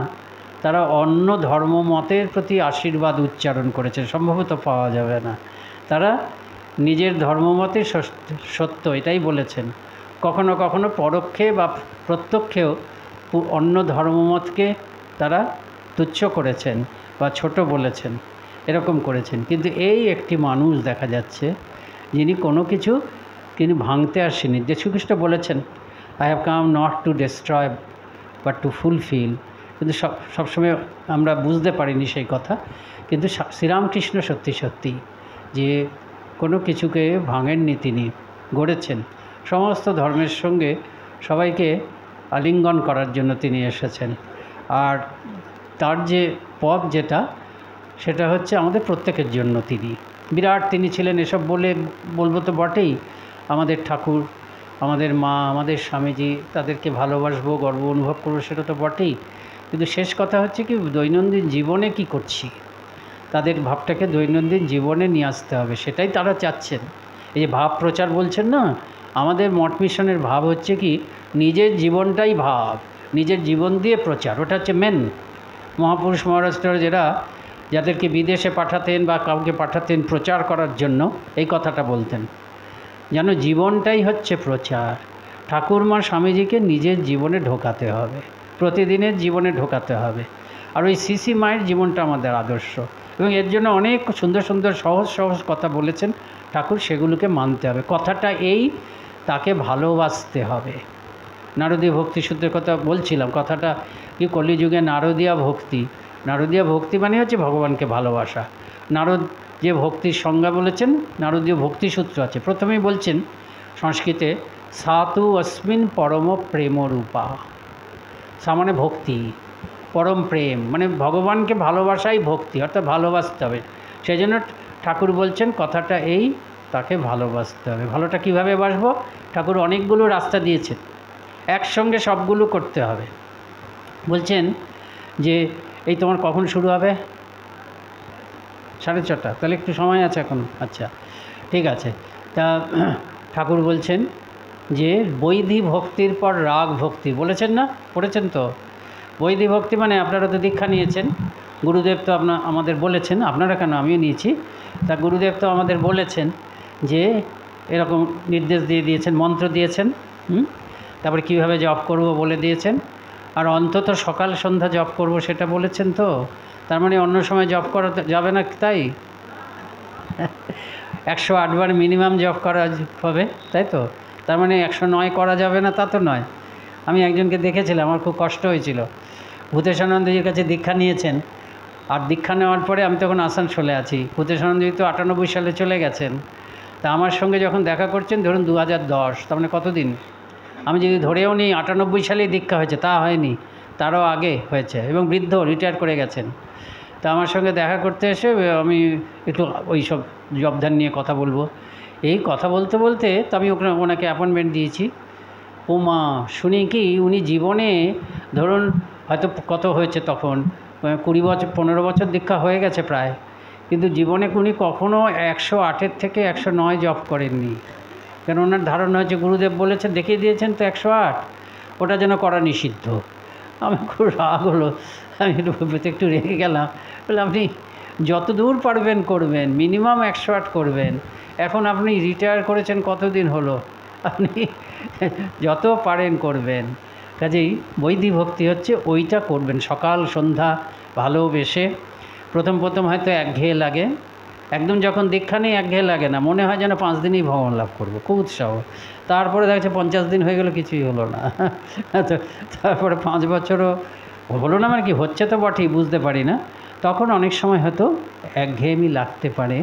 তারা অন্য ধর্মমতের প্রতি আশীর্বাদ উচ্চারণ করেছেন, সম্ভবত পাওয়া যাবে না। তারা নিজের ধর্মমতে সত্য এটাই বলেছেন। কখনো কখনো পরোক্ষে বা প্রত্যক্ষেও অন্য ধর্মমতকে তারা তুচ্ছ করেছেন বা ছোট বলেছেন, এরকম করেছেন। কিন্তু এই একটি মানুষ দেখা যাচ্ছে যিনি কোনো কিছু তিনি ভাঙতে আসেনি। যীশুখ্রিস্ট বলেছেন I have come not to destroy but to fulfil, কিন্তু সবসময় আমরা বুঝতে পারিনি সেই কথা। কিন্তু শ্রীরামকৃষ্ণ সত্যি সত্যি যে কোনো কিছুকে ভাঙেননি, তিনি গড়েছেন। সমস্ত ধর্মের সঙ্গে সবাইকে আলিঙ্গন করার জন্য তিনি এসেছেন। আর তার যে পথ যেটা, সেটা হচ্ছে আমাদের প্রত্যেকের জন্য তিনি বিরাট। তিনি ছিলেন এসব বলবো তো বটেই, আমাদের ঠাকুর, আমাদের মা, আমাদের স্বামীজি, তাদেরকে ভালোবাসবো, গর্ব অনুভব করবো, সেটা তো বটেই। কিন্তু শেষ কথা হচ্ছে কি দৈনন্দিন জীবনে কি করছি, তাদের ভাবটাকে দৈনন্দিন জীবনে নিয়ে আসতে হবে, সেটাই তারা চাচ্ছেন। এই যে ভাব প্রচার বলছেন না, আমাদের মঠ মিশনের ভাব হচ্ছে কি নিজের জীবনটাই ভাব, নিজের জীবন দিয়ে প্রচার, ওটা হচ্ছে মেন। মহাপুরুষ মহারাষ্ট্র যাদেরকে বিদেশে পাঠাতেন বা কাউকে পাঠাতেন প্রচার করার জন্য, এই কথাটা বলতেন যেন জীবনটাই হচ্ছে প্রচার। ঠাকুরমা স্বামীজিকে নিজের জীবনে ঢোকাতে হবে, প্রতিদিনের জীবনে ঢোকাতে হবে। আর ওই সিসি মায়ের জীবনটা আমাদের আদর্শ, এবং এর জন্য অনেক সুন্দর সুন্দর সহজ সহজ কথা বলেছেন ঠাকুর, সেগুলোকে মানতে হবে। কথাটা এই, তাকে ভালোবাসতে হবে। নারদীয় ভক্তি সূত্রের কথা বলছিলাম, কথাটা কি কলিযুগে নারদীয় ভক্তি, নারদীয় ভক্তি মানে হচ্ছে ভগবানকে ভালোবাসা। নারদ যে ভক্তির সংজ্ঞা বলেছেন, নারদীয় ভক্তিসূত্র আছে, প্রথমেই বলছেন সংস্কৃতে সাতু অস্মিন পরম প্রেমরূপা। সা মানে ভক্তি, পরম প্রেম মানে ভগবানকে ভালোবাসাই ভক্তি, অর্থাৎ ভালোবাসতে হবে। সেই জন্য ঠাকুর বলছেন কথাটা এই, তাকে ভালোবাসতে হবে। ভালোটা কীভাবে বাসবো? ঠাকুর অনেকগুলো রাস্তা দিয়েছেন, একসঙ্গে সবগুলো করতে হবে। বলছেন যে এই তোমার কখন শুরু হবে? 6:30, তাহলে একটু সময় আছে এখন। আচ্ছা ঠিক আছে। তা ঠাকুর বলছেন যে বৈধি ভক্তির পর রাগ ভক্তি, বলেছেন না, পড়েছেন তো? বৈধি ভক্তি মানে আপনারা তো দীক্ষা নিয়েছেন, গুরুদেব তো আমাদের বলেছেন, আপনারা কেন, আমিও নিয়েছি। তা গুরুদেব তো আমাদের বলেছেন যে এরকম নির্দেশ দিয়ে দিয়েছেন, মন্ত্র দিয়েছেন, তারপরে কীভাবে জপ করব বলে দিয়েছেন, আর অন্তত সকাল সন্ধ্যা জপ করব সেটা বলেছেন। তো তার মানে অন্য সময় জপ করা যাবে না, তাই 108 বার মিনিমাম জপ করা হবে, তাই তো? তার মানে 109 করা যাবে না তা তো নয়। আমি একজনকে দেখেছিলাম, আমার খুব কষ্ট হয়েছিল। ভূতেশানন্দজির কাছে দীক্ষা নিয়েছেন, আর দীক্ষা নেওয়ার পরে আমি তখন আসানসোলে আছি, ভূতেশানন্দজি তো 98 সালে চলে গেছেন। তা আমার সঙ্গে যখন দেখা করছেন, ধরুন 2010, তার মানে কতদিন, আমি যদি ধরেও নিই 98 সালেই দীক্ষা হয়েছে, তা হয়নি, তারও আগে হয়েছে, এবং বৃদ্ধ, রিটায়ার করে গেছেন। তা আমার সঙ্গে দেখা করতে এসে আমি একটু ওই সব জবধান নিয়ে কথা বলবো, এই কথা বলতে বলতে তো আমি ওনাকে অ্যাপয়েন্টমেন্ট দিয়েছি। ওমা, শুনি কি উনি জীবনে ধরুন হয়তো কত হয়েছে তখন 20 বছর 15 বছর দীক্ষা হয়ে গেছে প্রায়, কিন্তু জীবনে উনি কখনও 108 থেকে 109 জপ করেননি। কেন ওনার ধারণা হচ্ছে গুরুদেব বলেছেন, দেখিয়ে দিয়েছেন তো 108, ওটা যেন করা নিষিদ্ধ। আমি খুব রাগ হলো, আমি একটু রেগে গেলাম, বলে আপনি যত দূর পারবেন করবেন, মিনিমাম 108 করবেন। এখন আপনি রিটায়ার করেছেন কতদিন হলো, আপনি যত পারেন করবেন। কাজেই বৈদিক ভক্তি হচ্ছে ওইটা করবেন, সকাল সন্ধ্যা ভালোবেসে। প্রথম হয়তো একঘেয়ে লাগে, একদম যখন দীক্ষা নেই একঘেয়ে লাগে না, মনে হয় যেন 5 দিনেই ভগবান লাভ করবো, খুব উৎসাহ। তারপরে দেখছে 50 দিন হয়ে গেল, কিছুই হলো না। তো তারপরে 5 বছরও হলো না, মানে কি হচ্ছে তো বটেই, বুঝতে পারি না। তখন অনেক সময় হয়তো একঘেয়েমি লাগতে পারে,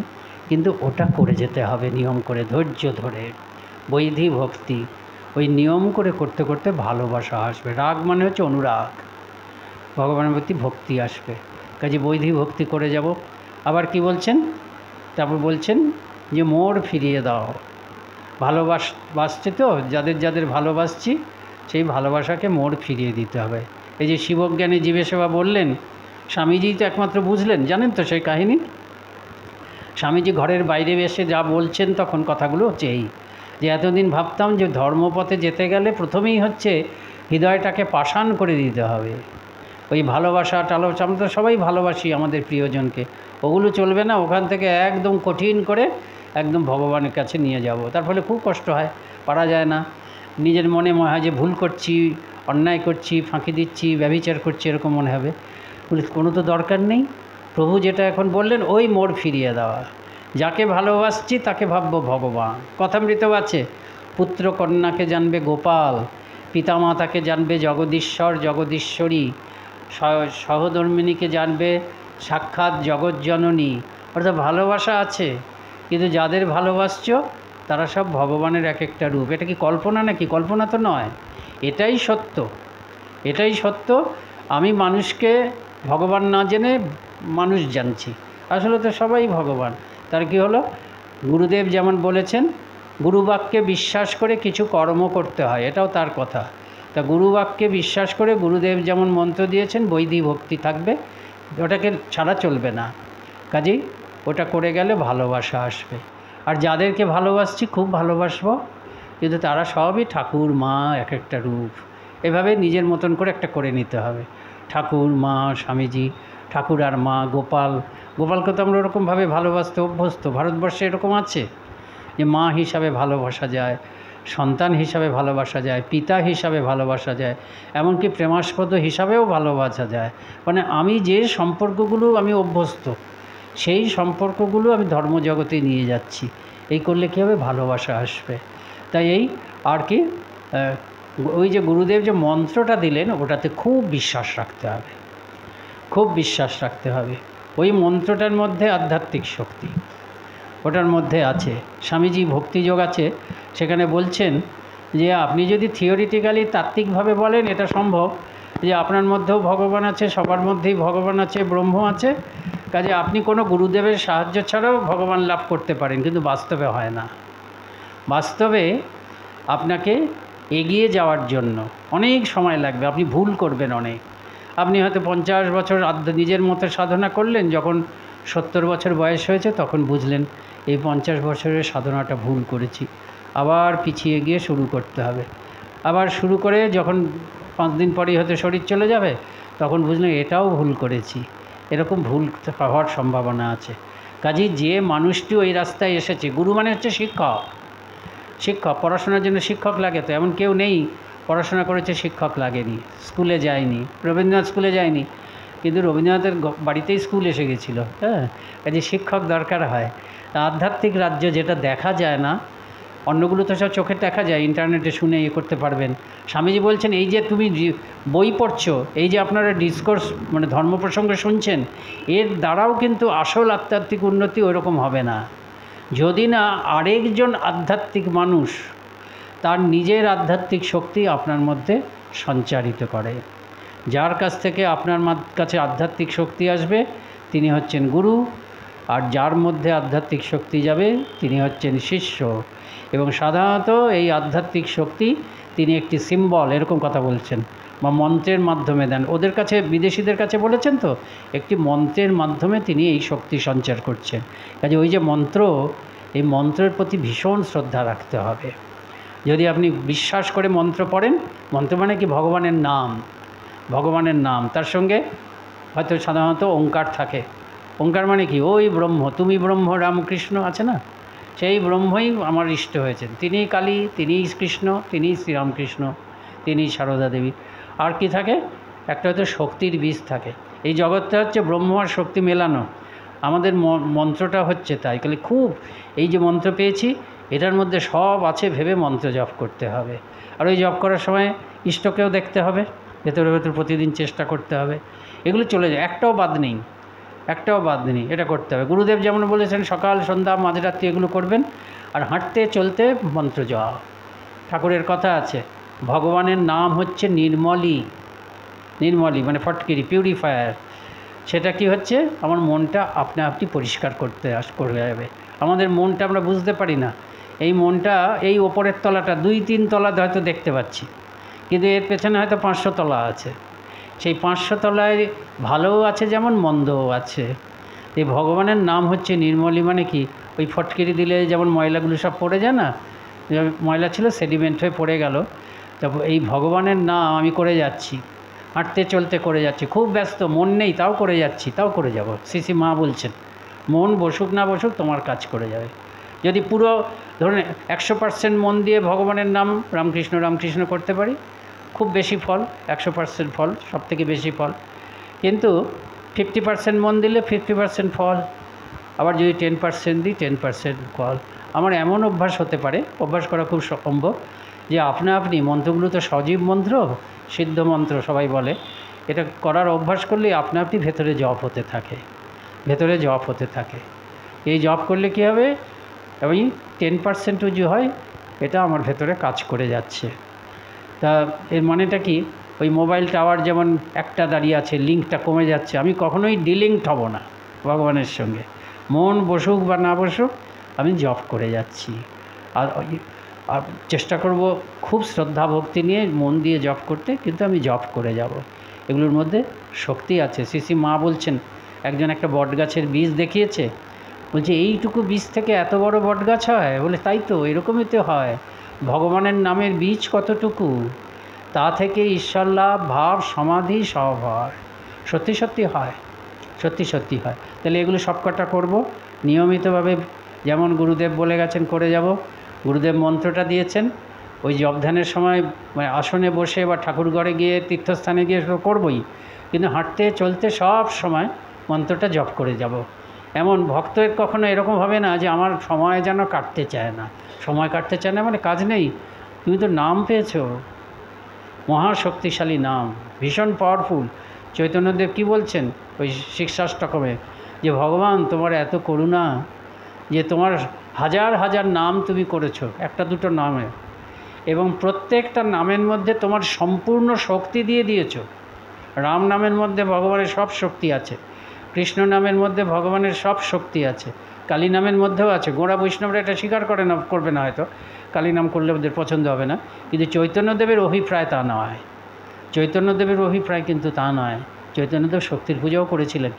কিন্তু ওটা করে যেতে হবে নিয়ম করে, ধৈর্য ধরে। বৈদিক ভক্তি ওই নিয়ম করে করতে করতে ভালোবাসা আসবে। রাগ মানে হচ্ছে অনুরাগ, ভগবানের প্রতি ভক্তি আসবে। কাজে বৈদিক ভক্তি করে যাব। আবার কি বলছেন, তারপর বলছেন যে মোর ফিরিয়ে দাও। ভালোবাসছে তো, যাদের ভালোবাসছি সেই ভালোবাসাকে মোর ফিরিয়ে দিতে হবে। এই যে শিবজ্ঞানী জীবে সেবা বললেন, স্বামীজি তো একমাত্র বুঝলেন, জানেন তো সেই কাহিনী। স্বামীজি ঘরের বাইরে এসে যা বলছেন তখন কথাগুলো হচ্ছে এই, যে এতদিন ভাবতাম যে ধর্মপথে যেতে গেলে প্রথমেই হচ্ছে হৃদয়টাকে পাষাণ করে দিতে হবে। ওই ভালোবাসা টালোবাসা, আমরা তো সবাই ভালোবাসি আমাদের প্রিয়জনকে, ওগুলো চলবে না। ওখান থেকে একদম কঠিন করে একদম ভগবানের কাছে নিয়ে যাব। তার ফলে খুব কষ্ট হয়, পারা যায় না। নিজের মনে হয় যে ভুল করছি, অন্যায় করছি, ফাঁকি দিচ্ছি, ব্যভিচার করছি, এরকম মনে হবে। কোনো তো দরকার নেই। প্রভু যেটা এখন বললেন, ওই মোড় ফিরিয়ে দেওয়া। যাকে ভালোবাসছি তাকে ভাববো ভগবান। কথামৃতেও আছে, পুত্র কন্যাকে জানবে গোপাল, পিতামাতাকে জানবে জগদীশ্বর জগদীশ্বরী, সহধর্মিণীকে জানবে সাক্ষাৎ জগৎজননী। অর্থাৎ ভালোবাসা আছে, কিন্তু যাদের ভালোবাসছ তারা সব ভগবানের এক একটা রূপ। এটা কি কল্পনা নাকি? কল্পনা তো নয়, এটাই সত্য, এটাই সত্য। আমি মানুষকে ভগবান না জেনে মানুষ জানছি, আসলে তো সবাই ভগবান। তার কি হলো, গুরুদেব যেমন বলেছেন, গুরুবাক্যে বিশ্বাস করে কিছু কর্ম করতে হয়, এটাও তার কথা। তা গুরুবাক্যে বিশ্বাস করে গুরুদেব যেমন মন্ত্র দিয়েছেন, বৈদিক ভক্তি থাকবে, ওটাকে ছাড়া চলবে না। কাজেই ওটা করে গেলে ভালোবাসা আসবে। আর যাদেরকে ভালোবাসছি খুব ভালোবাসবো, কিন্তু তারা সবই ঠাকুর মা, এক একটা রূপ। এভাবে নিজের মতন করে একটা করে নিতে হবে। ঠাকুর মা, স্বামীজি, ঠাকুর আর মা, গোপালকে তো আমরা ওরকমভাবে ভালোবাসতে অভ্যস্ত। ভারতবর্ষে এরকম আছে যে মা হিসাবে ভালোবাসা যায়, সন্তান হিসাবে ভালোবাসা যায়, পিতা হিসাবে ভালোবাসা যায়, এমনকি প্রেমাস্পদ হিসাবেও ভালোবাসা যায়। মানে আমি যে সম্পর্কগুলো আমি অভ্যস্ত, সেই সম্পর্কগুলো আমি ধর্মজগতে নিয়ে যাচ্ছি। এই করলে কী হবে, ভালোবাসা আসবে। তাই এই আর কি, ওই যে গুরুদেব যে মন্ত্রটা দিলেন ওটাতে খুব বিশ্বাস রাখতে হবে, খুব বিশ্বাস রাখতে হবে। ওই মন্ত্রটার মধ্যে আধ্যাত্মিক শক্তি ওটার মধ্যে আছে। স্বামীজি ভক্তিযোগ আছে, সেখানে বলছেন যে আপনি যদি থিওরিটিক্যালি তাত্ত্বিকভাবে বলেন এটা সম্ভব, যে আপনার মধ্যেও ভগবান আছে, সবার মধ্যেই ভগবান আছে, ব্রহ্ম আছে। কাজে আপনি কোনো গুরুদেবের সাহায্য ছাড়াও ভগবান লাভ করতে পারেন, কিন্তু বাস্তবে হয় না। বাস্তবে আপনাকে এগিয়ে যাওয়ার জন্য অনেক সময় লাগবে, আপনি ভুল করবেন অনেক। আপনি হয়তো 50 বছর নিজের মতো সাধনা করলেন, যখন 70 বছর বয়স হয়েছে তখন বুঝলেন এই 50 বছরের সাধনাটা ভুল করেছি, আবার পিছিয়ে গিয়ে শুরু করতে হবে। আবার শুরু করে যখন 5 দিন পরেই হয়তো শরীর চলে যাবে, তখন বুঝলেন এটাও ভুল করেছি। এরকম ভুল হওয়ার সম্ভাবনা আছে। কাজেই যে মানুষটি ওই রাস্তায় এসেছে, গুরু মানে হচ্ছে শিক্ষক। পড়াশোনার জন্য শিক্ষক লাগে তো? এমন কেউ নেই পড়াশোনা করেছে শিক্ষক লাগেনি, স্কুলে যায়নি। রবীন্দ্রনাথ স্কুলে যায়নি, কিন্তু রবীন্দ্রনাথের বাড়িতেই স্কুল এসে গেছিলো। হ্যাঁ, কাজে শিক্ষক দরকার হয়। আধ্যাত্মিক রাজ্য যেটা দেখা যায় না, অন্যগুলো তো সব চোখে দেখা যায়, ইন্টারনেটে শুনে করতে পারবেন। স্বামীজি বলছেন এই যে তুমি বই পড়ছো, এই যে আপনারা ডিসকোর্স মানে ধর্ম প্রসঙ্গে শুনছেন, এর দ্বারাও কিন্তু আসল আধ্যাত্মিক উন্নতি ওইরকম হবে না, যদি না আরেকজন আধ্যাত্মিক মানুষ তার নিজের আধ্যাত্মিক শক্তি আপনার মধ্যে সঞ্চারিত করে। যার কাছ থেকে আপনার কাছে আধ্যাত্মিক শক্তি আসবে তিনি হচ্ছেন গুরু, আর যার মধ্যে আধ্যাত্মিক শক্তি যাবে তিনি হচ্ছেন শিষ্য। এবং সাধারণত এই আধ্যাত্মিক শক্তি তিনি একটি সিম্বল, এরকম কথা বলছেন, বা মন্ত্রের মাধ্যমে দেন। ওদের কাছে, বিদেশিদের কাছে বলেছেন তো, একটি মন্ত্রের মাধ্যমে তিনি এই শক্তি সঞ্চার করছেন। কাজে ওই যে মন্ত্র, এই মন্ত্রের প্রতি ভীষণ শ্রদ্ধা রাখতে হবে। যদি আপনি বিশ্বাস করে মন্ত্র পড়েন, মন্ত্র মানে কি ভগবানের নাম, ভগবানের নাম, তার সঙ্গে হয়তো সাধারণত ওঙ্কার থাকে। ওঙ্কার মানে কি, ওই ব্রহ্ম, তুমি ব্রহ্ম রামকৃষ্ণ আছে না, সেই ব্রহ্মই আমার ইষ্ট হয়েছেন, তিনিই কালী, তিনিই কৃষ্ণ, তিনিই শ্রীরামকৃষ্ণ, তিনিই সারদা দেবী। আর কি থাকে, একটা হয়তো শক্তির বীজ থাকে। এই জগৎটা হচ্ছে ব্রহ্ম আর শক্তি মেলানো। আমাদের মন্ত্রটা হচ্ছে তাই, খালি খুব এই যে মন্ত্র পেয়েছি এটার মধ্যে সব আছে ভেবে মন্ত্র জপ করতে হবে। আর ওই জপ করার সময় ইষ্টকেও দেখতে হবে, ভেতরে ভেতরে প্রতিদিন চেষ্টা করতে হবে। এগুলো চলে যায়, একটাও বাদ নেই, একটাও বাদ নেই, এটা করতে হবে। গুরুদেব যেমন বলেছেন সকাল সন্ধ্যা মাঝরাত্রি এগুলো করবেন। আর হাঁটতে চলতে মন্ত্র জপ। ঠাকুরের কথা আছে, ভগবানের নাম হচ্ছে নির্মলী, নির্মলী মানে ফটকিরি, পিউরিফায়ার। সেটা কি হচ্ছে, আমার মনটা আপনা আপনি পরিষ্কার করে যাবে। আমাদের মনটা আমরা বুঝতে পারি না, এই মনটা এই ওপরের তলাটা 2-3 তলা হয়তো দেখতে পাচ্ছি, কিন্তু এর পেছনে হয়তো 500 তলা আছে। সেই 500 তলায় ভালোও আছে যেমন মন্দও আছে। এই ভগবানের নাম হচ্ছে নির্মলী, মানে কি, ওই ফটকিরি দিলে যেমন ময়লাগুলো সব পড়ে যায় না, ময়লা ছিল সেডিমেন্ট হয়ে পড়ে গেল, তারপর এই ভগবানের নাম আমি করে যাচ্ছি, হাঁটতে চলতে করে যাচ্ছি, খুব ব্যস্ত, মন নেই তাও করে যাচ্ছি, তাও করে যাব। শ্রী মা বলছেন, মন বসুক না বসুক তোমার কাজ করে যাবে। যদি পুরো ধরুন 100% মন দিয়ে ভগবানের নাম রামকৃষ্ণ রামকৃষ্ণ করতে পারি, খুব বেশি ফল, 100% ফল, সব থেকে বেশি ফল। কিন্তু 50% মন দিলে 50% ফল, আবার যদি 10% দিই 10% ফল। আমার এমন অভ্যাস হতে পারে, অভ্যাস করা খুব সম্ভব, যে আপনা আপনি মন্ত্রগুলো তো সজীব মন্ত্র, সিদ্ধ মন্ত্র সবাই বলে, এটা করার অভ্যাস করলে আপনা আপনি ভেতরে জপ হতে থাকে, ভেতরে জপ হতে থাকে। এই জপ করলে কী হবে, ওই 10%ও যে হয়, এটা আমার ভেতরে কাজ করে যাচ্ছে। তা এর মানেটা কি, ওই মোবাইল টাওয়ার যেমন একটা দাঁড়িয়ে আছে, লিঙ্কটা কমে যাচ্ছে, আমি কখনোই ডিলিঙ্কড হব না ভগবানের সঙ্গে। মন বসুক বা না বসুক আমি জপ করে যাচ্ছি। আর চেষ্টা করব খুব শ্রদ্ধা ভক্তি নিয়ে মন দিয়ে জপ করতে, কিন্তু আমি জপ করে যাব। এগুলোর মধ্যে শক্তি আছে। শ্রী মা বলছেন, একজন একটা বটগাছের বীজ দেখিয়েছে, বলছে এইটুকু বীজ থেকে এত বড় বটগাছ হয়? বলে তাই তো, এরকমই তো হয়। ভগবানের নামের বীজ কতটুকু, তা থেকে ঈশ্বর লাভ, ভাব, সমাধি সব হয়। সত্যি সত্যি হয়, সত্যি সত্যি হয়। তাহলে এগুলো সবকটা করব নিয়মিতভাবে, যেমন গুরুদেব বলে গেছেন করে যাব। গুরুদেব মন্ত্রটা দিয়েছেন, ওই জপ ধ্যানের সময় মানে আসনে বসে বা ঠাকুরঘরে গিয়ে তীর্থস্থানে গিয়ে করবই, কিন্তু হাঁটতে চলতে সব সময় মন্ত্রটা জপ করে যাব। এমন ভক্তের কখনো এরকম হবে না যে আমার সময় যেন কাটতে চায় না। সময় কাটতে চায় না মানে কাজ নেই, তুমি তো নাম পেয়েছো, মহাশক্তিশালী নাম, ভীষণ পাওয়ারফুল। চৈতন্যদেব কি বলছেন ওই শিক্ষাষ্টকমে, যে ভগবান তোমার এত করুণা যে তোমার হাজার হাজার নাম তুমি করেছো একটা দুটো নামে, এবং প্রত্যেকটা নামের মধ্যে তোমার সম্পূর্ণ শক্তি দিয়ে দিয়েছো। রাম নামের মধ্যে ভগবানের সব শক্তি আছে, কৃষ্ণ নামের মধ্যে ভগবানের সব শক্তি আছে, কালী নামের মধ্যেও আছে। গোঁড়া বৈষ্ণবরা এটা স্বীকার করবে না হয়তো, কালী নাম করলে ওদের পছন্দ হবে না, কিন্তু চৈতন্যদেবের অভিপ্রায় তা নয়। চৈতন্যদেবের অভিপ্রায় কিন্তু তা নয়। চৈতন্যদেব শক্তির পূজাও করেছিলেন।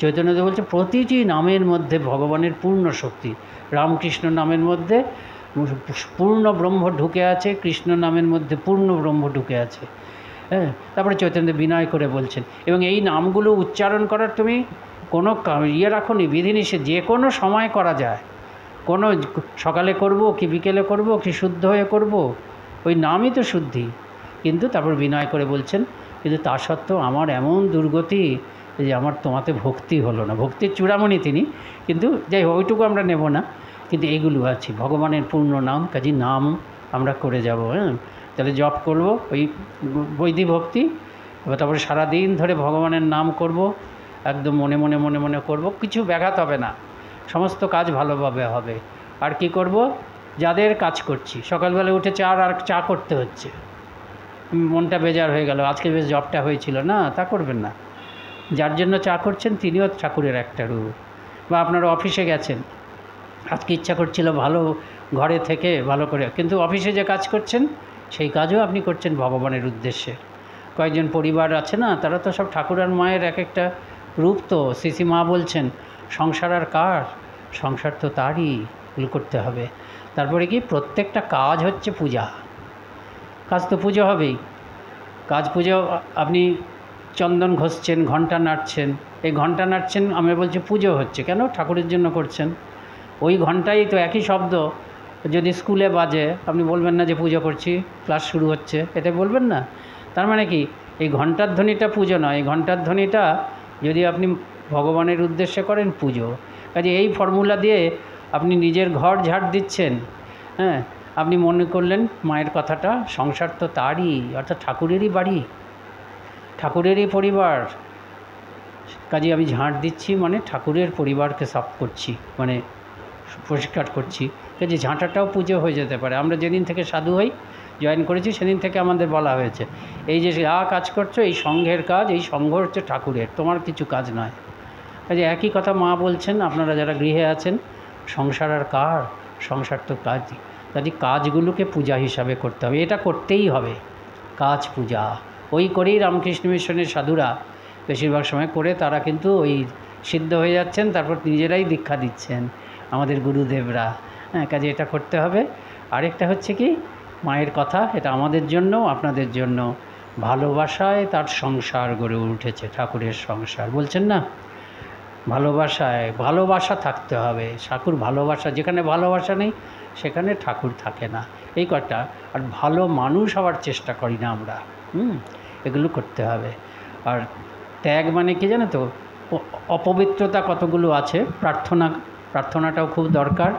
চৈতন্যদেব বলছে প্রতিটি নামের মধ্যে ভগবানের পূর্ণ শক্তি। রামকৃষ্ণ নামের মধ্যে পূর্ণ ব্রহ্ম ঢুকে আছে, কৃষ্ণ নামের মধ্যে পূর্ণ ব্রহ্ম ঢুকে আছে। হ্যাঁ, তারপরে চৈতন্যদেব বিনয় করে বলছেন, এবং এই নামগুলো উচ্চারণ করার তুমি কোনো রাখো নি, বিধিনিষেধ, যে কোনো সময় করা যায়। কোনো সকালে করব কি বিকেলে করব কি শুদ্ধ হয়ে করব, ওই নামই তো শুদ্ধি। কিন্তু তারপর বিনয় করে বলছেন, কিন্তু তা সত্ত্বেও আমার এমন দুর্গতি যে আমার তোমাতে ভক্তি হলো না। ভক্তির চূড়ামণি তিনি, কিন্তু যাই হোক ওইটুকু আমরা নেব না। কিন্তু এইগুলো আছে ভগবানের পূর্ণ নাম, কাজী নাম আমরা করে যাব। হ্যাঁ, তাহলে জপ করব ওই বৈদিক ভক্তি, তারপরে সারাদিন ধরে ভগবানের নাম করব, একদম মনে মনে মনে মনে করব, কিছু ব্যাঘাত হবে না, সমস্ত কাজ ভালোভাবে হবে। আর কি করব, যাদের কাজ করছি, সকালবেলা উঠে চা করতে হচ্ছে, মনটা বেজার হয়ে গেল, আজকে বেশ জবটা হয়েছিল না, তা করবেন না। যার জন্য চা করছেন তিনিও ঠাকুরের একটা রূপ। বা আপনারা অফিসে গেছেন, আজকে ইচ্ছা করছিল ভালো ঘরে থেকে ভালো করে, কিন্তু অফিসে যে কাজ করছেন সেই কাজও আপনি করছেন ভগবানের উদ্দেশ্যে। কয়েকজন পরিবার আছে না, তারা তো সব ঠাকুর আর মায়ের এক একটা রূপ। তো শ্রী মা বলছেন সংসার আর কার? সংসার তো তারই, এগুলো করতে হবে। তারপরে কি, প্রত্যেকটা কাজ হচ্ছে পূজা। কাজ তো পুজো হবেই। কাজ পুজো, আপনি চন্দন ঘষছেন, ঘণ্টা নাড়ছেন, এই ঘণ্টা নাড়ছেন, আমি বলছি পুজো হচ্ছে। কেন? ঠাকুরের জন্য করছেন। ওই ঘণ্টাই তো, একই শব্দ যদি স্কুলে বাজে, আপনি বলবেন না যে পুজো করছি, ক্লাস শুরু হচ্ছে, এটা বলবেন না? তার মানে কি, এই ঘণ্টার ধ্বনিটা পুজো নয়, এই ঘণ্টার ধ্বনিটা যদি আপনি ভগবানের উদ্দেশ্যে করেন, পুজো। কাজে এই ফর্মুলা দিয়ে আপনি নিজের ঘর ঝাড় দিচ্ছেন। হ্যাঁ, আপনি মনে করলেন মায়ের কথাটা, সংসার তো তারই, অর্থাৎ ঠাকুরেরই বাড়ি, ঠাকুরেরই পরিবার। কাজে আমি ঝাঁট দিচ্ছি মানে ঠাকুরের পরিবারকে সাফ করছি, মানে পরিষ্কার করছি। কাজে ঝাঁটাটাও পুজো হয়ে যেতে পারে। আমরা যেদিন থেকে সাধু হই, জয়েন করেছি, সেদিন থেকে আমাদের বলা হয়েছে এই যে কাজ করছো, এই সংঘের কাজ, এই সংঘ হচ্ছে ঠাকুরের, তোমার কিছু কাজ নয়। কাজে একই কথা মা বলছেন, আপনারা যারা গৃহে আছেন, সংসার আর কার? সংসার তো কাজই। কাজে কাজগুলোকে পূজা হিসাবে করতে হবে, এটা করতেই হবে, কাজ পূজা। ওই করেই রামকৃষ্ণ মিশনের সাধুরা বেশিরভাগ সময় করে, তারা কিন্তু ওই সিদ্ধ হয়ে যাচ্ছেন, তারপর নিজেরাই দীক্ষা দিচ্ছেন, আমাদের গুরুদেবরা। হ্যাঁ, কাজে এটা করতে হবে। আরেকটা হচ্ছে কি, মায়ের কথা, এটা আমাদের জন্য, আপনাদের জন্য। ভালোবাসায় তার সংসার গড়ে উঠেছে, ঠাকুরের সংসার, বলছেন না? ভালোবাসায়, ভালোবাসা থাকতে হবে। ঠাকুর ভালোবাসা, যেখানে ভালোবাসা নেই সেখানে ঠাকুর থাকে না, এই কথা। আর ভালো মানুষ হওয়ার চেষ্টা করি না আমরা। এগুলো করতে হবে। আর ত্যাগ মানে কি জানো তো? অপবিত্রতা কতগুলো আছে। প্রার্থনাটাও খুব দরকার।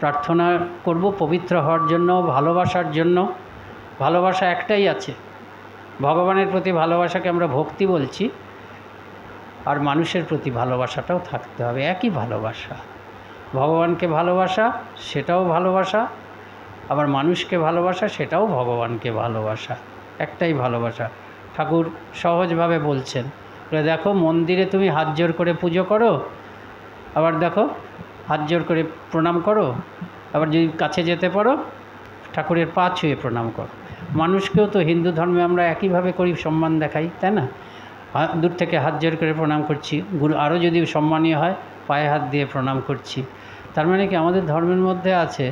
প্রার্থনা করব পবিত্র হওয়ার জন্য, ভালোবাসার জন্য। ভালোবাসা একটাই আছে, ভগবানের প্রতি ভালোবাসাকে আমরা ভক্তি বলছি, আর মানুষের প্রতি ভালোবাসাটাও থাকতে হবে, একই ভালোবাসা। ভগবানকে ভালোবাসা, সেটাও ভালোবাসা, আবার মানুষকে ভালোবাসা, সেটাও ভগবানকে ভালোবাসা, একটাই ভালোবাসা। ঠাকুর সহজভাবে বলছেন, দেখো মন্দিরে তুমি হাত জোর করে পুজো করো, আবার দেখো হাত জোর করে প্রণাম করো, আবার যদি কাছে যেতে পারো ঠাকুরের পা ছুঁয়ে প্রণাম করো। মানুষকেও তো হিন্দু ধর্মে আমরা একইভাবে করি, সম্মান দেখাই, তাই না? দূর থেকে হাত জোর করে প্রণাম করছি। গুরু আরও যদি সম্মানীয় হয়, পায়ে হাত দিয়ে প্রণাম করছি। তার মানে কি, আমাদের ধর্মের মধ্যে আছে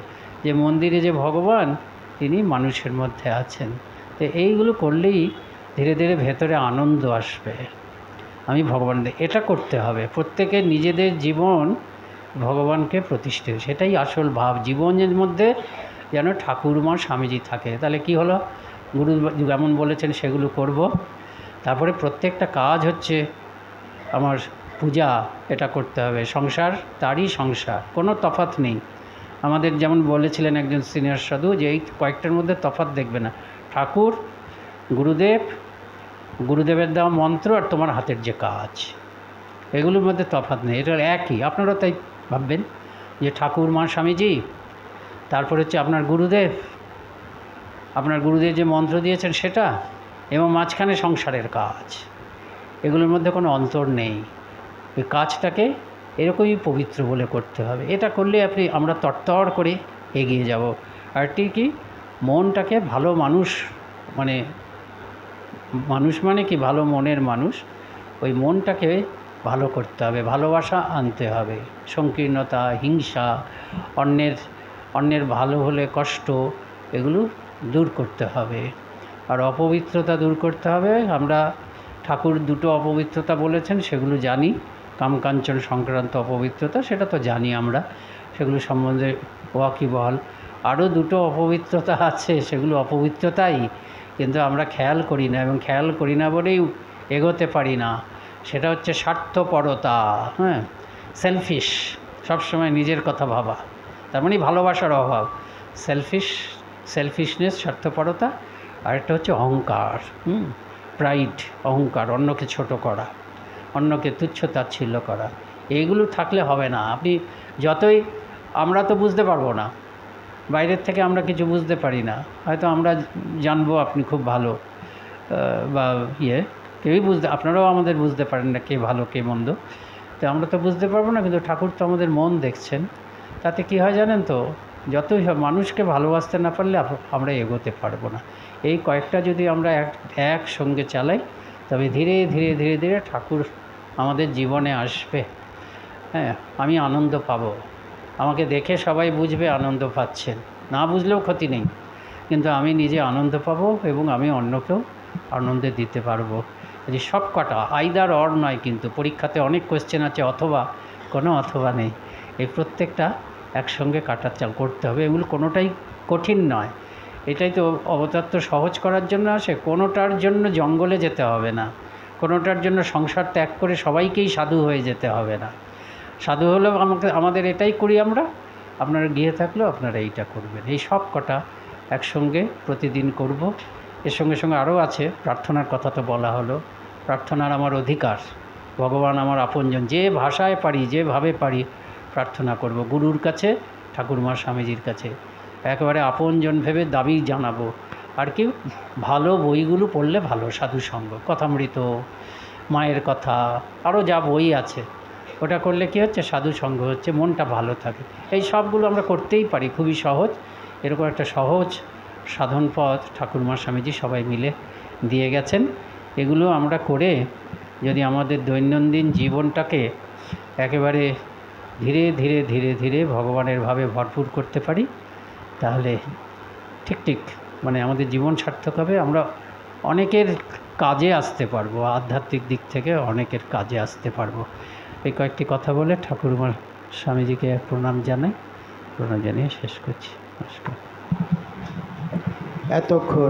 যে মন্দিরে যে ভগবান, তিনি মানুষের মধ্যে আছেন। তো এইগুলো করলেই ধীরে ধীরে ভেতরে আনন্দ আসবে। আমি ভগবান, এটা করতে হবে। প্রত্যেকের নিজেদের জীবন ভগবানকে প্রতিষ্ঠিত, সেটাই আসল ভাব। জীবনের মধ্যে যেন ঠাকুরমা স্বামীজি থাকে। তাহলে কি হলো? গুরু যেমন বলেছেন সেগুলো করব। তারপরে প্রত্যেকটা কাজ হচ্ছে আমার পূজা, এটা করতে হবে। সংসার তারই সংসার, কোনো তফাৎ নেই। আমাদের যেমন বলেছিলেন একজন সিনিয়র সাধু, যে এই কয়েকটার মধ্যে তফাৎ দেখবে না, ঠাকুর, গুরুদেব, গুরুদেবের দেওয়া মন্ত্র, আর তোমার হাতের যে কাজ, এগুলোর মধ্যে তফাৎ নেই, এটা একই। আপনারা তাই ভাববেন যে ঠাকুর মা স্বামীজি, তারপর হচ্ছে আপনার গুরুদেব, আপনার গুরুদেব যে মন্ত্র দিয়েছেন সেটা, এবং মাঝখানে সংসারের কাজ, এগুলোর মধ্যে কোনো অন্তর নেই। ওই কাজটাকে এরকমই পবিত্র বলে করতে হবে। এটা করলে আমরা তরতর করে এগিয়ে যাব। আর কি, মনটাকে ভালো মানুষ, মানে মানুষ মানে কি, ভালো মনের মানুষ, ওই মনটাকে ভালো করতে হবে, ভালোবাসা আনতে হবে। সংকীর্ণতা, হিংসা, অন্যের ভালো হলে কষ্ট, এগুলো দূর করতে হবে। আর অপবিত্রতা দূর করতে হবে। আমরা ঠাকুর দুটো অপবিত্রতা বলেছেন, সেগুলো জানি। কামকাঞ্চন সংক্রান্ত অপবিত্রতা, সেটা তো জানি আমরা, সেগুলো সম্বন্ধে ওয়াকিবহাল। আরও দুটো অপবিত্রতা আছে, সেগুলো অপবিত্রতাই, কিন্তু আমরা খেয়াল করি না, এবং খেয়াল করি না বলেই এগোতে পারি না। সেটা হচ্ছে স্বার্থপরতা। হ্যাঁ, সেলফিশ, সবসময় নিজের কথা ভাবা, তার মানে ভালোবাসার অভাব। সেলফিশনেস, স্বার্থপরতা। আরেকটা হচ্ছে অহংকার, প্রাইড, অহংকার, অন্যকে ছোট করা, অন্যকে তুচ্ছ তাচ্ছিল্য করা। এইগুলো থাকলে হবে না। আপনি যতই, আমরা তো বুঝতে পারবো না, বাইরের থেকে আমরা কিছু বুঝতে পারি না। হয়তো আমরা জানবো আপনি খুব ভালো, বা কেউই আপনারাও আমাদের বুঝতে পারেন না কে ভালো কে মন্দ, তো আমরা তো বুঝতে পারবো না। কিন্তু ঠাকুর তো আমাদের মন দেখছেন। তাতে কি হয় জানেন তো, যতই মানুষকে ভালোবাসতে না পারলে আমরা এগোতে পারবো না। এই কয়েকটা যদি আমরা একসঙ্গে চালাই, তবে ধীরে ধীরে ধীরে ধীরে ঠাকুর আমাদের জীবনে আসবে। হ্যাঁ, আমি আনন্দ পাবো, আমাকে দেখে সবাই বুঝবে আনন্দ পাচ্ছেন, না বুঝলেও ক্ষতি নেই, কিন্তু আমি নিজে আনন্দ পাবো এবং আমি অন্যকেও আনন্দে দিতে পারবো। এই সব কটা আইদার অর নয়, কিন্তু পরীক্ষাতে অনেক কোয়েশ্চেন আছে অথবা, কোনো অথবা নেই, এই প্রত্যেকটা একসঙ্গে করতে হবে। এগুলো কোনোটাই কঠিন নয়, এটাই তো অবতার তো সহজ করার জন্য আসে। কোনোটার জন্য জঙ্গলে যেতে হবে না, কোনোটার জন্য সংসার ত্যাগ করে সবাইকেই সাধু হয়ে যেতে হবে না। সাধু হলেও আমাদের এটাই করি আমরা, আপনারা গিয়ে থাকলেও আপনারা এইটা করবেন। এই সব কটা একসঙ্গে প্রতিদিন করব। এর সঙ্গে সঙ্গে আরও আছে, প্রার্থনার কথা তো বলা হলো। প্রার্থনার আমার অধিকার, ভগবান আমার আপনজন, যে ভাষায় পারি যেভাবে পারি প্রার্থনা করব। গুরুর কাছে, ঠাকুরমা স্বামীজির কাছে একেবারে আপনজন ভেবে দাবি জানাবো। আর কি, ভালো বইগুলো পড়লে ভালো, সাধুসঙ্গ, কথামৃত, মায়ের কথা, আরও যা বই আছে, ওটা করলে কী হচ্ছে, সাধুসঙ্গ হচ্ছে, মনটা ভালো থাকে। এই সবগুলো আমরা করতেই পারি, খুবই সহজ। এরকম একটা সহজ সাধন পথ ঠাকুরমা স্বামীজি সবাই মিলে দিয়ে গেছেন। এগুলো আমরা করে যদি আমাদের দৈনন্দিন জীবনটাকে একেবারে ধীরে ধীরে ধীরে ধীরে ভগবানের ভাবে ভরপুর করতে পারি, তাহলে ঠিক মানে আমাদের জীবন সার্থক হবে। আমরা অনেকের কাজে আসতে পারবো, আধ্যাত্মিক দিক থেকে অনেকের কাজে আসতে পারবো। এই কয়েকটি কথা বলে ঠাকুরমা স্বামীজিকে প্রণাম জানিয়ে শেষ করছি। নমস্কার। এতক্ষণ